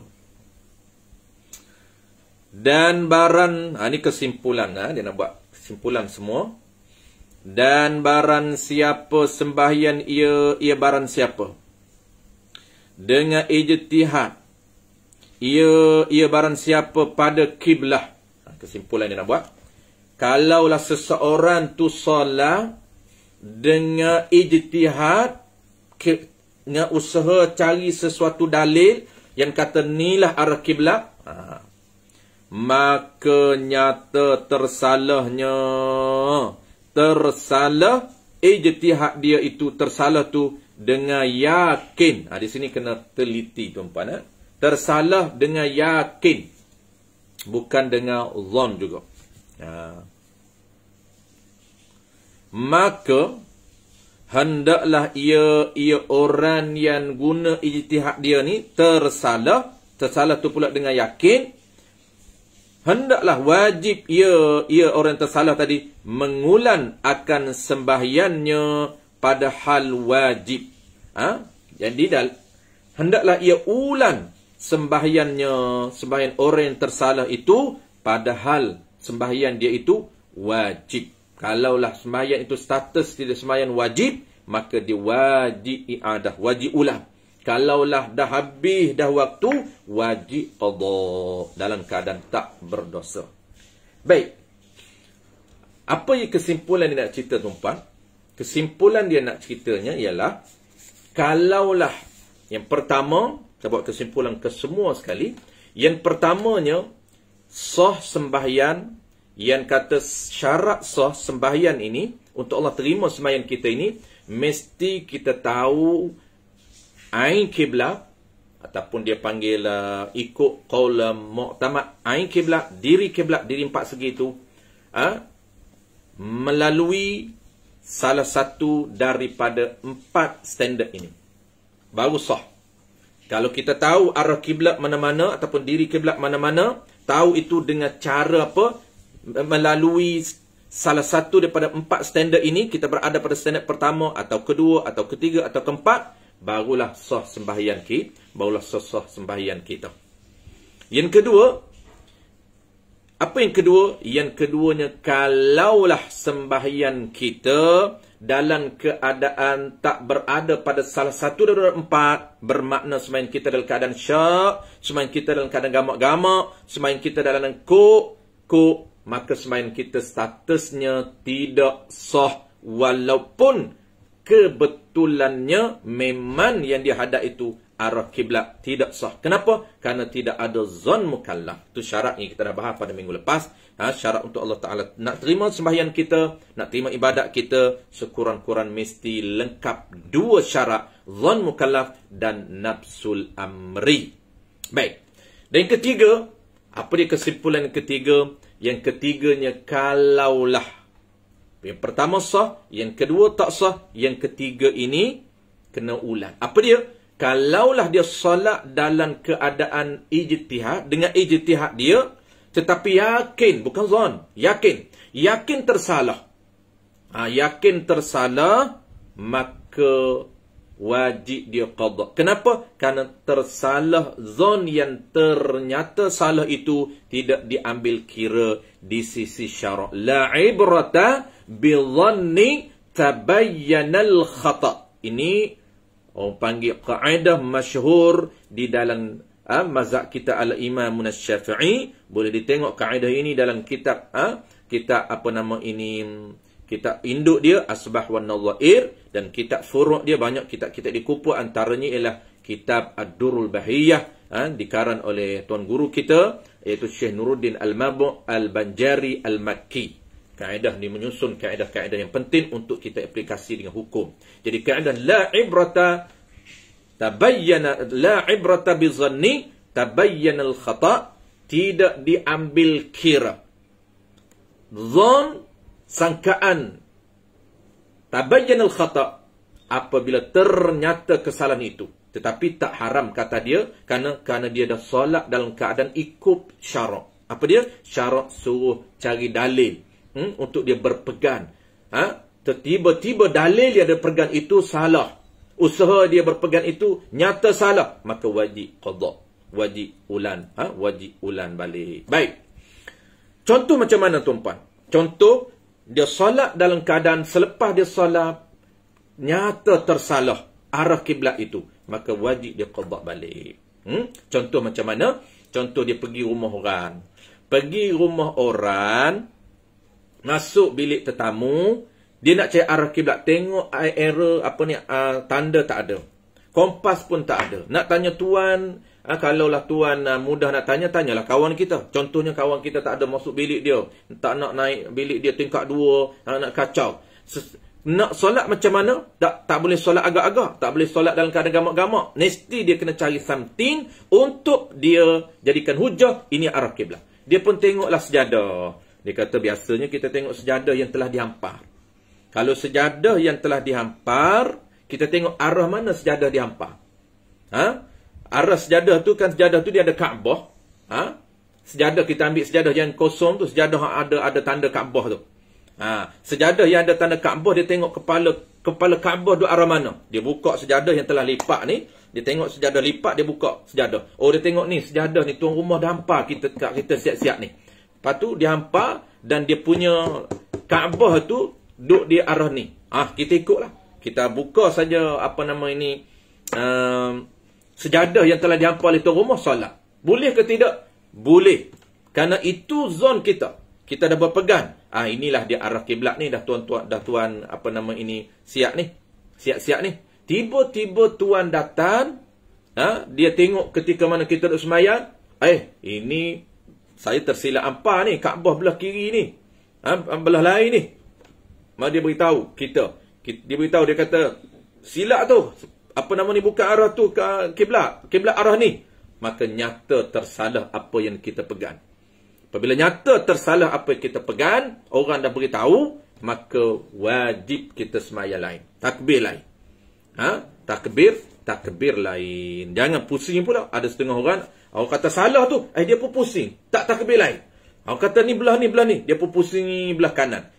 Dan barang, ini kesimpulan, dia nak buat kesimpulan semua. Dan barang siapa sembahyang ia barang siapa dengan ijtihad, ia barang siapa pada kiblah. Kesimpulan dia nak buat, kalaulah seseorang tu solat dengan ijtihad, dengan usaha cari sesuatu dalil yang kata inilah arah kiblat, maka nyata tersalah ijtihad dia itu, tersalah tu dengan yakin. Di sini kena teliti tuan-puan. Tersalah dengan yakin, bukan dengan zon juga. Maka hendaklah ia orang yang guna ijtihad dia ni tersalah tu pula dengan yakin. Hendaklah wajib ia orang tersalah tadi mengulang akan sembahyangnya pada hal wajib. Jadi hendaklah ia ulang sembahyang orang yang tersalah itu pada hal sembahyang dia itu wajib. Kalaulah sembahyang itu status tidak sembahyang wajib, maka dia wajib i'adah, wajib ulang. Kalaulah dah habis dah waktu, wajib qada dalam keadaan tak berdosa. Baik. Apa yang kesimpulan dia nak cerita tuan-puan? Kesimpulan dia nak ceritanya ialah, kalaulah yang pertama, kita buat kesimpulan ke semua sekali. Yang pertamanya, sah sembahyang, yang kata syarat sah sembahyang ini, untuk Allah terima sembahyang kita ini, mesti kita tahu ain kiblat, ataupun dia panggil ikut qaul mu'tamad, ain kiblat, diri empat segi itu, melalui salah satu daripada 4 standard ini, baru sah. Kalau kita tahu arah kiblat mana-mana ataupun diri kiblat mana-mana, tahu itu dengan cara apa? Melalui salah satu daripada 4 standard ini, kita berada pada standard pertama atau kedua atau ketiga atau keempat, barulah sah sembahyang kita, barulah sah sembahyang kita. Yang kedua, apa yang kedua? Yang keduanya, kalaulah sembahyang kita dalam keadaan tak berada pada salah satu daripada 4, bermakna sembahyang kita dalam keadaan syak, sembahyang kita dalam keadaan gamak-gamak, sembahyang kita dalam kuk, maka sembahyang kita statusnya tidak sah, walaupun kebetulannya memang yang dihadap itu arah kiblat, tidak sah. Kenapa? Karena tidak ada zon mukallaf. Itu syarat yang kita dah bahas pada minggu lepas. Syarat untuk Allah Ta'ala nak terima sembahyang kita, nak terima ibadat kita, sekurang-kurang mesti lengkap 2 syarat, zon mukallaf dan nafsul amri. Baik. Dan yang ketiga, apa dia kesimpulan yang ketiga? Yang ketiganya, kalaulah yang pertama sah, yang kedua tak sah, yang ketiga ini kena ulang. Apa dia? Kalaulah dia solat dalam keadaan ijtihad, dengan ijtihad dia, tetapi yakin, bukan zon, yakin tersalah. Yakin tersalah, maka wajib dia qada. Kenapa? Karena tersalah zon yang ternyata salah itu tidak diambil kira di sisi syarak. La ibrata bi dhanni tabayyanal khata'. Ini orang panggil kaedah masyhur di dalam mazhab kita al-Imam Asy-Syafi'i. Boleh ditengok kaedah ini dalam kitab kitab induk dia Asbah wan Nadhair, dan kitab furu' dia banyak kitab-kitab dikumpul, antaranya ialah kitab Ad-Durrul Bahiyah dikarang oleh tuan guru kita iaitu Syekh Nuruddin Al-Mabu' Al-Banjari Al-Makki. Kaedah ni menyusun kaedah-kaedah yang penting untuk kita aplikasi dengan hukum. Jadi kaedah la ibrata bi dhanni tabayyana al-khata', tidak diambil kira. Zon, sangkaan. Tabayyan al-khata' apabila ternyata kesalahan itu. Tetapi tak haram kata dia kerana dia dah solat dalam keadaan ikut syarak. Apa dia? Syarak suruh cari dalil untuk dia berpegang. Tiba-tiba dalil dia ada pegang itu salah. Usaha dia berpegang itu nyata salah, maka wajib qada. Wajib ulan. Wajib ulan balik. Baik. Contoh macam mana tuan-puan? Contoh, dia solat dalam keadaan selepas dia solat, nyata tersalah arah kiblat itu, maka wajib dia qada balik. Contoh macam mana? Contoh dia pergi rumah orang. Pergi rumah orang, masuk bilik tetamu, dia nak cari arah kiblat, tengok error tanda tak ada. Kompas pun tak ada. Nak tanya tuan, kalaulah tuan mudah nak tanya, tanyalah kawan kita. Contohnya kawan kita tak ada masuk bilik dia, tak nak naik bilik dia tingkat 2, nak kacau. Nak solat macam mana? Tak boleh solat agak-agak, tak boleh solat dalam keadaan gamak-gamak. Mesti dia kena cari something untuk dia jadikan hujah, ini arah kiblat. Dia pun tengoklah sejadah. Dia kata biasanya kita tengok sejadah yang telah dihampar. Kalau sejadah yang telah dihampar, kita tengok arah mana sejadah dihampar. Arah sejadah tu kan, sejadah tu dia ada Kaabah. Sejadah, kita ambil sejadah yang kosong tu, sejadah ada tanda Kaabah tu. Sejadah yang ada tanda Kaabah, dia tengok kepala Kaabah tu arah mana. Dia buka sejadah yang telah lipat ni, dia tengok sejadah lipat, dia buka sejadah. Oh, dia tengok ni sejadah ni tuan rumah dah hampar, kita siap-siap ni. Lepas tu dia hampar dan dia punya Kaabah tu duduk di arah ni. Kita ikutlah. Kita buka saja sejadah yang telah dihampar oleh tuan rumah, solat. Boleh ke tidak? Boleh. Kerana itu zon kita. Kita dah berpegang. Inilah dia arah kiblat ni, dah tuan siap ni. Siap-siap ni. Tiba-tiba tuan datang, dia tengok ketika mana kita duduk sembahyang, ini saya tersilap ampar ni, Kaabah belah kiri ni. Belah lain ni. Maka dia beritahu kita. Dia beritahu, dia kata, silap tu. Bukan arah tu ke kiblat. Kiblat arah ni. Maka nyata tersalah apa yang kita pegang. Apabila nyata tersalah apa yang kita pegang, orang dah beritahu, maka wajib kita sembahyang lain. Takbir lain. Takbir lain. Jangan pusing pula. Ada setengah orang kata salah tu, dia pun pusing. Tak takbir lain. Orang kata ni belah ni. Dia pun pusing belah kanan.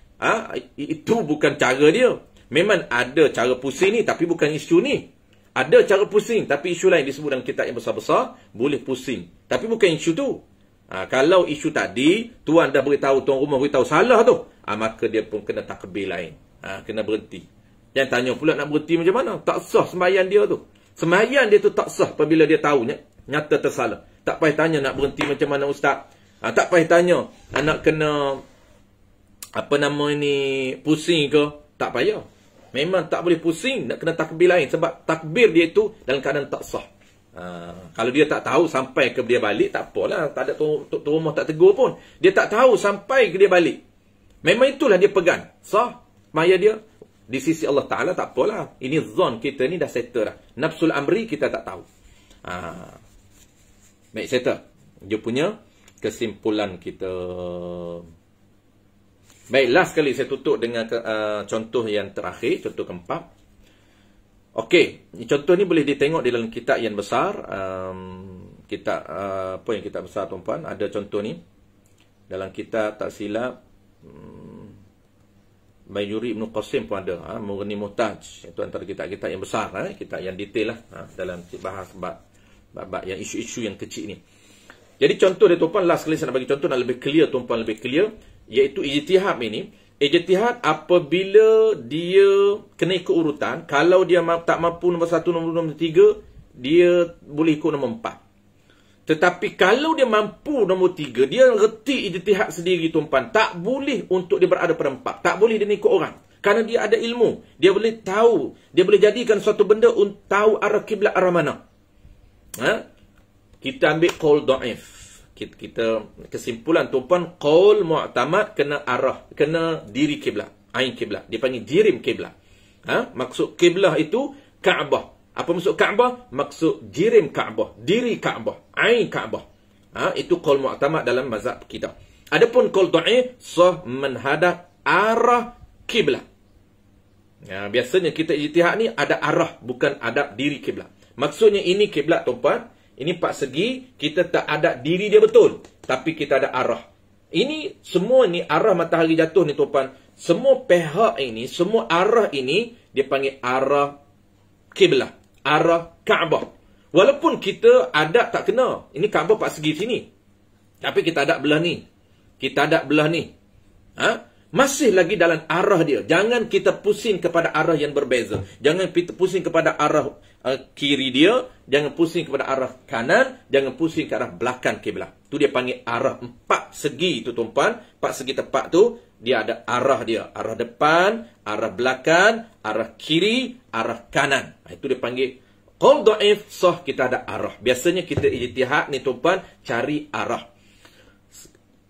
Itu bukan cara dia. Memang ada cara pusing ni, tapi bukan isu ni. Ada cara pusing, tapi isu lain disebut dalam kitab yang besar-besar, boleh pusing. Tapi bukan isu tu. Kalau isu tadi, tuan dah beritahu, tuan rumah beritahu salah tu, maka dia pun kena takbir lain. Kena berhenti. Jangan tanya pula nak berhenti macam mana. Tak sah sembahyang dia tu. Sembahyang dia tu tak sah apabila dia tahu nyata tersalah. Tak payah tanya nak berhenti macam mana ustaz. Tak payah tanya nak kena pusing ke. Tak payah. Memang tak boleh pusing, nak kena takbir lain. Sebab takbir dia itu dalam keadaan tak sah. Kalau dia tak tahu sampai ke dia balik, tak apalah. Tak ada tu rumah tak tegur pun. Dia tak tahu sampai ke dia balik. Memang itulah dia pegang. Sah maya dia. Di sisi Allah Ta'ala tak apalah. Ini zon kita ni dah settle dah. Nafsul amri kita tak tahu. Baik, settle. Dia punya kesimpulan kita. Baik, last kali saya tutup dengan contoh yang terakhir, contoh keempat. Okey, contoh ni boleh ditengok di dalam kitab yang besar. Kitab apa yang kitab besar tuan-puan? Ada contoh ni. Dalam kitab tak silap Bayuri Ibn Qasim pun ada. Mughni Muhtaj. Itu antara kitab-kitab yang besar. Kitab yang detail lah. Dalam bahas bab yang isu-isu yang kecil ni. Jadi contoh dia tuan-puan, last kali saya nak bagi contoh nak lebih clear tuan-puan, lebih clear. Iaitu ijtihad ini. Ijtihad apabila dia kena ikut urutan. Kalau dia tak mampu nombor 1, nombor 3, dia boleh ikut nombor 4. Tetapi kalau dia mampu nombor 3, dia reti ijtihad sendiri tuan-puan. Tak boleh untuk dia berada pada 4. Tak boleh dia ikut orang. Kerana dia ada ilmu. Dia boleh tahu. Dia boleh jadikan suatu benda untuk tahu arah kiblat arah mana. Kita ambil qaul dhaif. Kita kesimpulan tuan-puan, qaul mu'tamad kena arah, kena diri kiblat, ain kiblat. Dia panggil jirim kiblat. Maksud kiblat itu Kaabah. Apa maksud Kaabah? Maksud jirim Kaabah, diri Kaabah, ain Kaabah. Itu qaul mu'tamad dalam mazhab kita. Adapun qaul dhaif sah menghadap arah kiblat. Biasanya kita ijtihad ni ada arah, bukan hadap diri kiblat. Maksudnya ini kiblat tuan-tuan, ini 4 segi, kita tak ada diri dia betul, tapi kita ada arah. Ini semua ni arah matahari jatuh ni tuan-tuan, semua pihak ini, semua arah ini dia panggil arah kiblat, arah Kaabah. Walaupun kita ada tak kena, ini Kaabah 4 segi sini, tapi kita ada belah ni, kita ada belah ni, masih lagi dalam arah dia. Jangan kita pusing kepada arah yang berbeza. Jangan kita pusing kepada arah kiri dia, jangan pusing kepada arah kanan, jangan pusing ke arah belakang kiblat. Tu dia panggil arah 4 segi tu tuan-tuan. 4 segi tepat tu dia ada arah dia, arah depan, arah belakang, arah kiri, arah kanan. Itu dia panggil qaul dhaif sah, kita ada arah. Biasanya kita ijtihad ni tuan-tuan cari arah.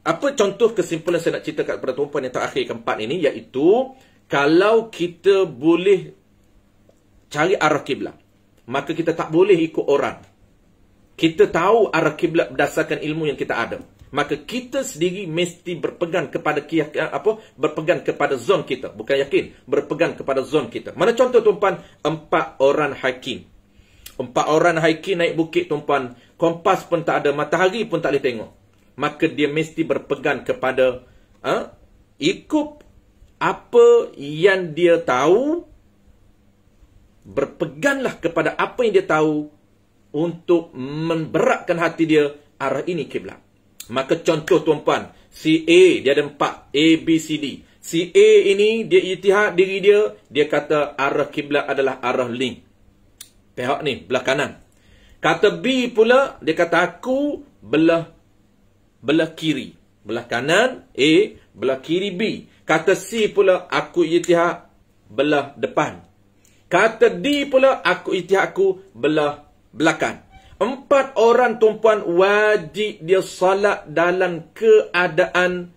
Apa contoh kesimpulan saya nak cerita kepada tuan-tuan yang terakhir keempat ini, iaitu kalau kita boleh cari arah kiblat, maka kita tak boleh ikut orang. Kita tahu arah kiblat berdasarkan ilmu yang kita ada. Maka kita sendiri mesti berpegang kepada berpegang kepada zon kita, bukan yakin, berpegang kepada zon kita. Mana contoh tuan-tuan, 4 orang hiking. 4 orang hiking naik bukit tuan-tuan, kompas pun tak ada, matahari pun tak boleh tengok. Maka dia mesti berpegang kepada ikut apa yang dia tahu, berpeganglah kepada apa yang dia tahu untuk memberatkan hati dia, arah ini kiblat. Maka contoh tuan-tuan, si A dia ada 4, A, B, C, D. Si A ini dia ijtihad diri dia, dia kata arah kiblat adalah arah link, pihak ni belah kanan. Kata B pula, dia kata aku belah kiri, belah kanan A, belah kiri B. Kata C pula, aku ijtihad belah depan. Kata D pula, aku ijtihad aku belah belakang. 4 orang tuan-puan wajib dia salat dalam keadaan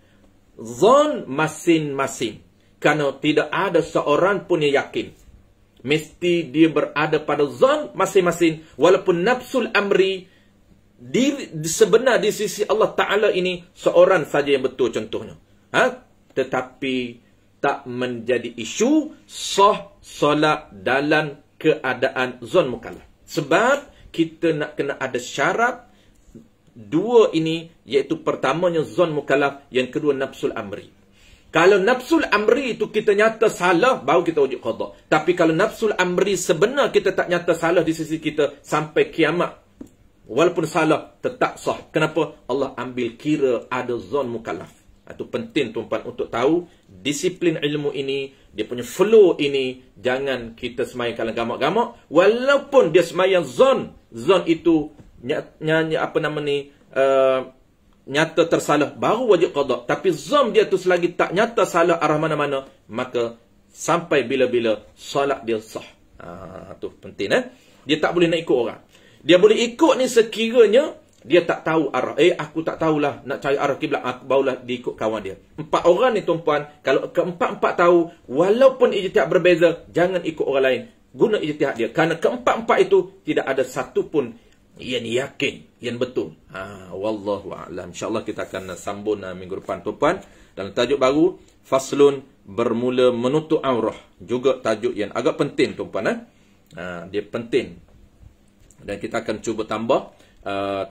zon masing-masing. Kerana tidak ada seorang pun yang yakin. Mesti dia berada pada zon masing-masing. Walaupun nafsul amri sebenar di sisi Allah Ta'ala ini seorang saja yang betul contohnya. Tetapi tak menjadi isu sah solat dalam keadaan zon mukallaf. Sebab kita nak kena ada syarat 2 ini, iaitu pertamanya zon mukallaf, yang kedua nafsul amri. Kalau nafsul amri itu kita nyata salah, baru kita wajib qada. Tapi kalau nafsul amri sebenar kita tak nyata salah di sisi kita sampai kiamat, walaupun salah tetap sah. Kenapa? Allah ambil kira ada zon mukallaf. Itu penting tuan-tuan untuk tahu disiplin ilmu ini, dia punya flow ini. Jangan kita semayang kalau gamak-gamak, walaupun dia semayang zon itu nyata tersalah, baru wajib qada. Tapi zon dia tu selagi tak nyata salah arah mana-mana, maka sampai bila-bila solat dia sah. Tu penting. Dia tak boleh nak ikut orang. Dia boleh ikut ni sekiranya dia tak tahu arah. Aku tak tahulah nak cari arah kiblat, aku barulah diikut kawan dia. 4 orang ni tuan-puan, kalau keempat-empat tahu, walaupun ijtihad berbeza, jangan ikut orang lain. Guna ijtihad dia. Kerana keempat-empat itu tidak ada satu pun yang yakin, yang betul. Wallahu a'lam. InsyaAllah kita akan sambung minggu depan tuan-puan dalam tajuk baru, faslun bermula menutup aurah. Juga tajuk yang agak penting tuan-puan. Dia penting. Dan kita akan cuba tambah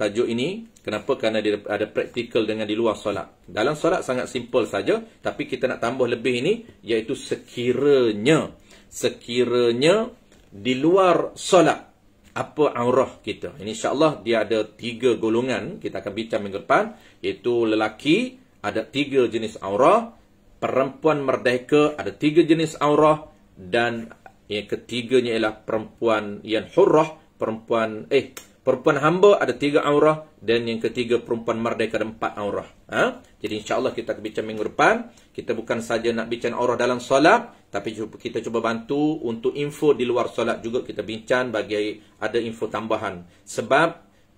tajuk ini. Kenapa? Kerana dia ada praktikal dengan di luar solat. Dalam solat sangat simple saja, tapi kita nak tambah lebih ini, iaitu sekiranya di luar solat, apa aurah kita. Ini insyaAllah dia ada 3 golongan. Kita akan bincang minggu depan. Iaitu lelaki ada 3 jenis aurah, perempuan merdeka ada 3 jenis aurah, dan yang ketiganya ialah perempuan yang hurrah, perempuan hamba ada 3 aurah, dan yang ketiga perempuan merdeka ada 4 aurah. Jadi insyaAllah kita akan bincang minggu depan. Kita bukan saja nak bincang aurah dalam solat, tapi kita cuba bantu untuk info di luar solat juga kita bincang, bagi ada info tambahan. Sebab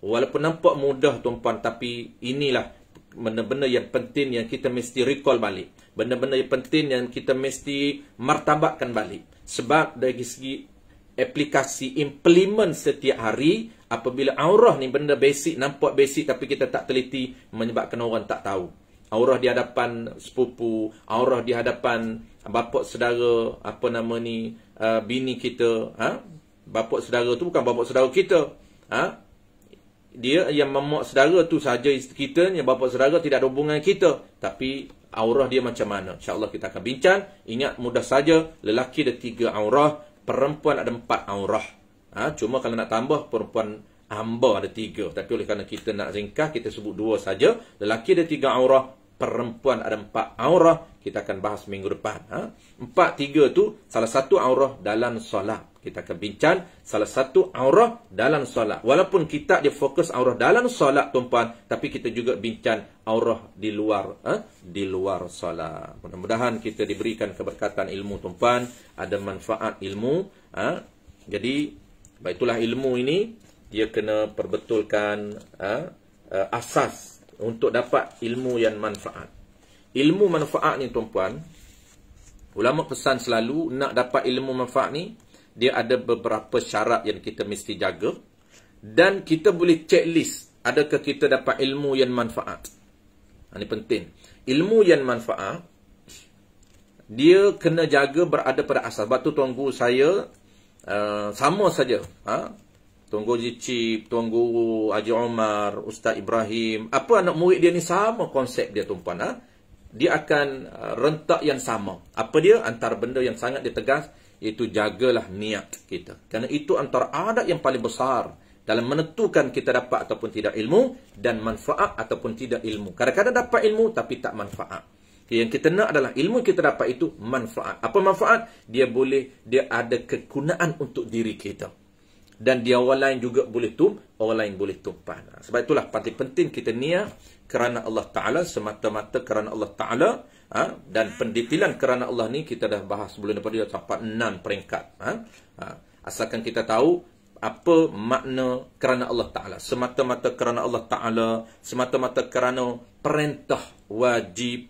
walaupun nampak mudah tuan-puan, tapi inilah benda-benda yang penting yang kita mesti recall balik. Benda-benda yang penting yang kita mesti martabatkan balik. Sebab dari segi aplikasi implement setiap hari, apabila aurah ni benda basic, nampak basic, tapi kita tak teliti, menyebabkan orang tak tahu. Aurah di hadapan sepupu, aurah di hadapan bapak saudara, apa nama ni, bini kita, bapak saudara tu bukan bapak saudara kita. Dia yang memak saudara tu saja kita, yang bapak saudara tidak ada hubungan kita. Tapi aurah dia macam mana? InsyaAllah kita akan bincang. Ingat mudah saja, lelaki ada 3 aurah, perempuan ada 4 aurah. Cuma kalau nak tambah, perempuan hamba ada 3. Tapi oleh kerana kita nak ringkas, kita sebut 2 saja. Lelaki ada 3 aurah, perempuan ada 4 aurah. Kita akan bahas minggu depan. 4-3 tu salah satu aurah dalam solat. Kita akan bincang salah satu aurah dalam solat. Walaupun kita dia fokus aurah dalam solat, tuan-puan, tapi kita juga bincang aurah di luar solat. Mudah-mudahan kita diberikan keberkatan ilmu, tuan-puan, ada manfaat ilmu. Jadi itulah ilmu ini, dia kena perbetulkan asas untuk dapat ilmu yang manfaat. Ilmu manfaat ni, tuan-puan, ulama pesan selalu nak dapat ilmu manfaat ni, dia ada beberapa syarat yang kita mesti jaga. Dan kita boleh checklist, adakah kita dapat ilmu yang manfaat. Ini penting. Ilmu yang manfaat, dia kena jaga berada pada asas. Sebab tu Tuan Guru saya, sama saja. Tuan Guru Jicip, Tuan Guru Haji Omar, Ustaz Ibrahim, apa anak murid dia ni sama konsep dia, tuan-puan. Dia akan rentak yang sama. Apa dia? Antara benda yang sangat ditegas, iaitu jagalah niat kita. Kerana itu antara adat yang paling besar dalam menentukan kita dapat ataupun tidak ilmu, dan manfaat ataupun tidak ilmu. Kadang-kadang dapat ilmu tapi tak manfaat. Yang kita nak adalah ilmu kita dapat itu manfaat. Apa manfaat? Dia ada kegunaan untuk diri kita. Dan dia orang lain juga boleh orang lain boleh tumpan. Sebab itulah paling penting kita niat kerana Allah Ta'ala, semata-mata kerana Allah Ta'ala. Dan pendetilan kerana Allah ni kita dah bahas sebelum daripada dia sampai 6 peringkat. Asalkan kita tahu apa makna kerana Allah Ta'ala. Semata-mata kerana Allah Ta'ala, semata-mata kerana perintah wajib.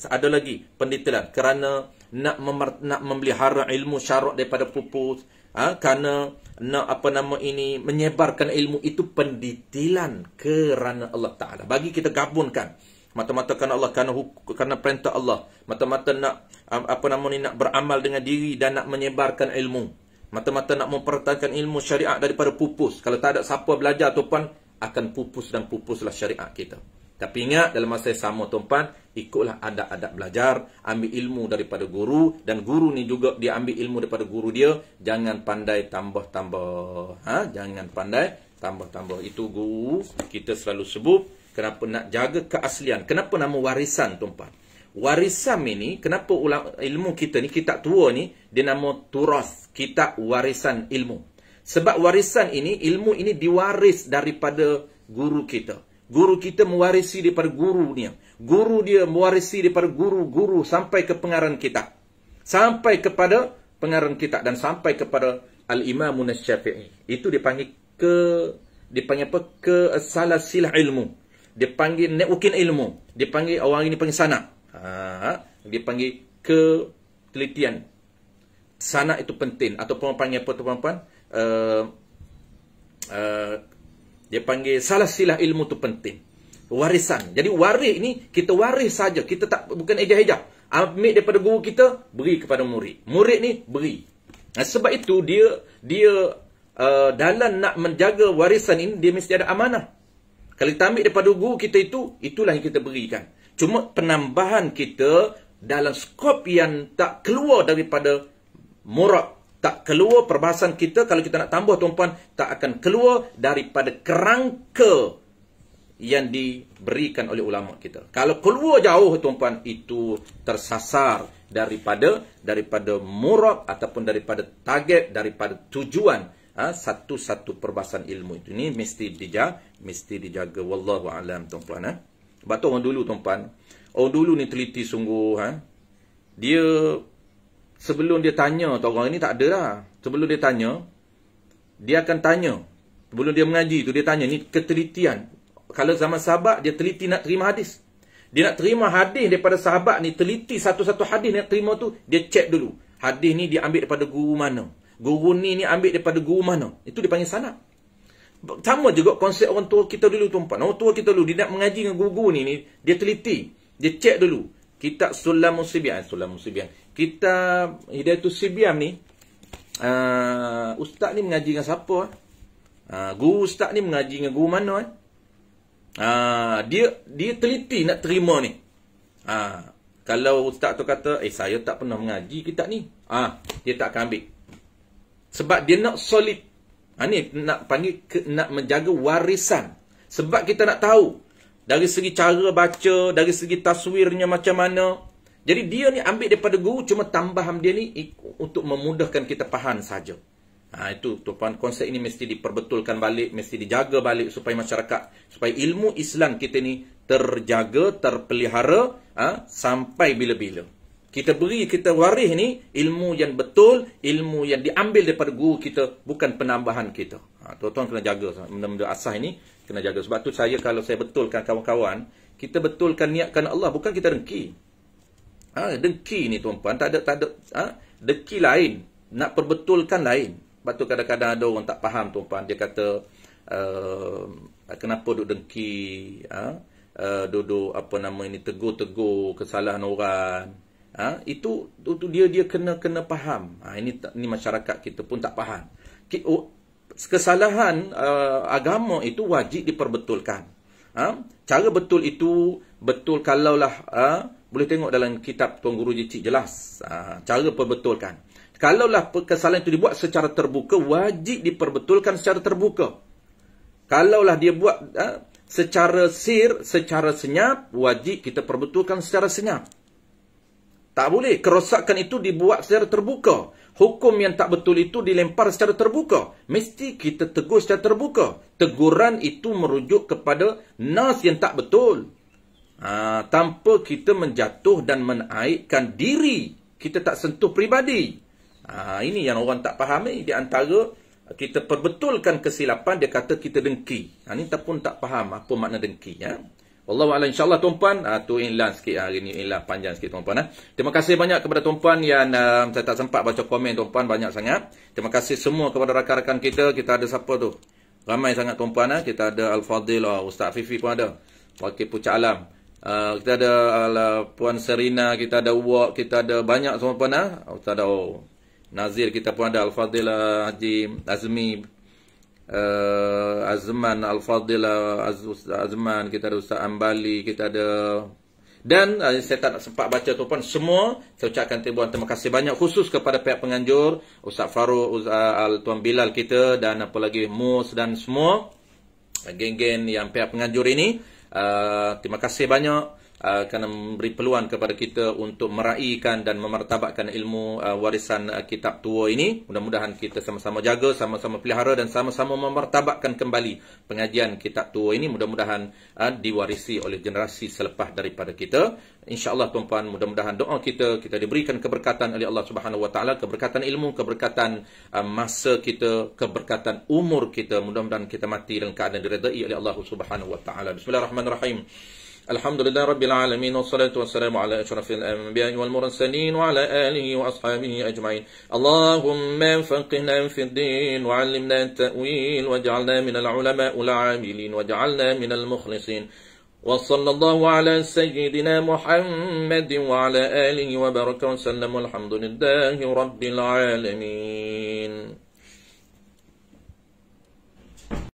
Ada lagi pendetilan kerana nak memelihara ilmu syarak daripada pupus. Kerana nak menyebarkan ilmu, itu pendetilan kerana Allah Ta'ala. Bagi kita gabungkan mata-mata kerana Allah, kerana perintah Allah, mata-mata nak nak beramal dengan diri dan nak menyebarkan ilmu, mata-mata nak mempertahankan ilmu syariat daripada pupus. Kalau tak ada siapa belajar, tuan-puan, akan pupus dan pupuslah syariat kita. Tapi ingat, dalam masa yang sama, tuan-puan, ikutlah adab-adab belajar, ambil ilmu daripada guru, dan guru ni juga dia ambil ilmu daripada guru dia. Jangan pandai tambah-tambah. Jangan pandai tambah-tambah. Itu guru kita selalu sebut. Kenapa nak jaga keaslian? Kenapa nama warisan, tuan-puan? Warisan ini, kenapa ilmu kita ni, kitab tua ni, dia nama turas, kitab warisan ilmu. Sebab warisan ini, ilmu ini diwaris daripada guru kita. Guru kita mewarisi daripada guru dia. Guru dia mewarisi daripada guru-guru sampai ke pengarang kitab. Sampai kepada pengarang kitab dan sampai kepada Al-Imam Asy-Syafi'i. Itu dipanggil apa? Salasil ilmu. Dipanggil networking ilmu. Dipanggil, orang ini panggil sanad. Dipanggil ketelitian. Sanad itu penting. Ataupun panggil apa, tuan-puan? Dia panggil salasilah ilmu tu penting. Warisan. Jadi waris ni kita waris saja. Kita tak, bukan ejah-ejah. Ambil daripada guru kita, beri kepada murid. Murid ni beri. Sebab itu dia dalam nak menjaga warisan ini, dia mesti ada amanah. Kalau kita ambil daripada guru kita itu, itulah yang kita berikan. Cuma penambahan kita dalam skop yang tak keluar daripada murad. Tak keluar perbahasan kita, kalau kita nak tambah, tuan-puan, tak akan keluar daripada kerangka yang diberikan oleh ulama kita. Kalau keluar jauh, tuan-puan, itu tersasar daripada murad ataupun daripada target, daripada tujuan satu-satu perbahasan ilmu itu. Ini mesti dijaga. Wallahu a'lam, tuan-puan. Sebab tu orang dulu, tuan-puan, orang dulu ni teliti sungguh. Dia sebelum dia tanya, orang ini tak ada dah. Sebelum dia tanya, dia akan tanya. Sebelum dia mengaji tu, dia tanya. Ni ketelitian. Kalau zaman sahabat, dia teliti nak terima hadis. Dia nak terima hadis daripada sahabat ni, teliti satu-satu hadis nak terima tu, dia cek dulu. Hadis ni dia ambil daripada guru mana. Guru ni ambil daripada guru mana. Itu dipanggil sanad. Sama juga konsep orang tua kita dulu tuan-puan. Orang tua kita dulu, dia nak mengaji dengan guru ni, dia teliti. Dia cek dulu. Kitab Sulamus Sibyan. Kitab Hidayatus Sibyan ni, ustaz ni mengaji dengan siapa? Guru ustaz ni mengaji dengan guru mana? Dia teliti nak terima ni. Kalau ustaz tu kata, saya tak pernah mengaji kitab ni. Dia tak akan ambil. Sebab dia nak solid. Ni nak panggil, nak menjaga warisan. Sebab kita nak tahu. Dari segi cara baca, dari segi taswirnya macam mana. Jadi dia ni ambil daripada guru, cuma tambahan dia ni untuk memudahkan kita faham saja. Itu tuan-puan, konsep ini mesti diperbetulkan balik, mesti dijaga balik supaya masyarakat, supaya ilmu Islam kita ni terjaga, terpelihara sampai bila-bila. Kita waris ni ilmu yang betul, ilmu yang diambil daripada guru kita, bukan penambahan kita. Tuan-tuan kena jaga benda-benda asas ini, kena jaga. Sebab tu kalau saya betulkan kawan-kawan, kita betulkan niatkan Allah, bukan kita dengki. Dengki ni tuan-puan, tak ada dengki lain, nak perbetulkan lain. Sebab tu kadang-kadang ada orang tak faham tuan-puan, dia kata kenapa duk dengki, duduk tegur-tegur kesalahan orang. Itu dia kena faham. Ini masyarakat kita pun tak faham. Kesalahan agama itu wajib diperbetulkan. Cara betul itu betul kalaulah boleh tengok dalam kitab Tuan Guru Cik jelas cara perbetulkan. Kalaulah kesalahan itu dibuat secara terbuka, wajib diperbetulkan secara terbuka. Kalaulah dia buat secara secara senyap, wajib kita perbetulkan secara senyap. Tak boleh. Kerosakan itu dibuat secara terbuka. Hukum yang tak betul itu dilempar secara terbuka. Mesti kita tegur secara terbuka. Teguran itu merujuk kepada nas yang tak betul. Tanpa kita menjatuh dan menaikkan diri. Kita tak sentuh peribadi. Ini yang orang tak fahami. Di antara kita perbetulkan kesilapan, dia kata kita dengki. Ini pun tak faham apa makna dengki. Wallahualam, insyaAllah tuan-puan. Tu inlan sikit hari ni, inlan panjang sikit tuan-puan. Terima kasih banyak kepada tuan-puan yang saya tak sempat baca komen tuan-puan, banyak sangat. Terima kasih semua kepada rakan-rakan kita. Kita ada siapa tu? Ramai sangat tuan-puan. Kita ada Al-Fadil, Ustaz Fifi pun ada. Wakil Pucak Alam. Kita ada Puan Serina, kita ada Wak, kita ada banyak tuan-puan. Ustaz ada Nazir, kita pun ada Al-Fadil Haji Azmi, Azman Al-Fadil Azman, kita ada Ustaz Ambali, kita ada, dan saya tak nak sempat baca tuan-puan semua. Saya ucapkan terima kasih banyak khusus kepada pihak penganjur, Ustaz Farouk, Tuan Bilal kita, dan apa lagi Mus dan semua geng-geng yang pihak penganjur ini. Terima kasih banyak kerana memberi peluang kepada kita untuk meraihkan dan memartabatkan ilmu warisan kitab tua ini. Mudah-mudahan kita sama-sama jaga, sama-sama pelihara dan sama-sama memartabatkan kembali pengajian kitab tua ini. Mudah-mudahan diwarisi oleh generasi selepas daripada kita. InsyaAllah tuan-puan, mudah-mudahan doa kita diberikan keberkatan oleh Allah Subhanahu Wa Taala, keberkatan ilmu, keberkatan masa kita, keberkatan umur kita. Mudah-mudahan kita mati dalam keadaan diredai oleh Allah Subhanahu Wa Taala. Bismillahirrahmanirrahim. Alhamdulillah Rabbil Alamin. Wassalatu wassalamu ala ashrafil anbiya'i wal mursalin wa ala alihi wa ashabihi ajma'in. Allahumma faqihna fid din wa 'allimna at-ta'wil waj'alna minal ulama'il 'amilin waj'alna minal mukhlisin. Wa sallallahu ala sayyidina Muhammadin wa ala alihi wa baraka wa sallam. Alhamdulillahi Rabbil Alamin.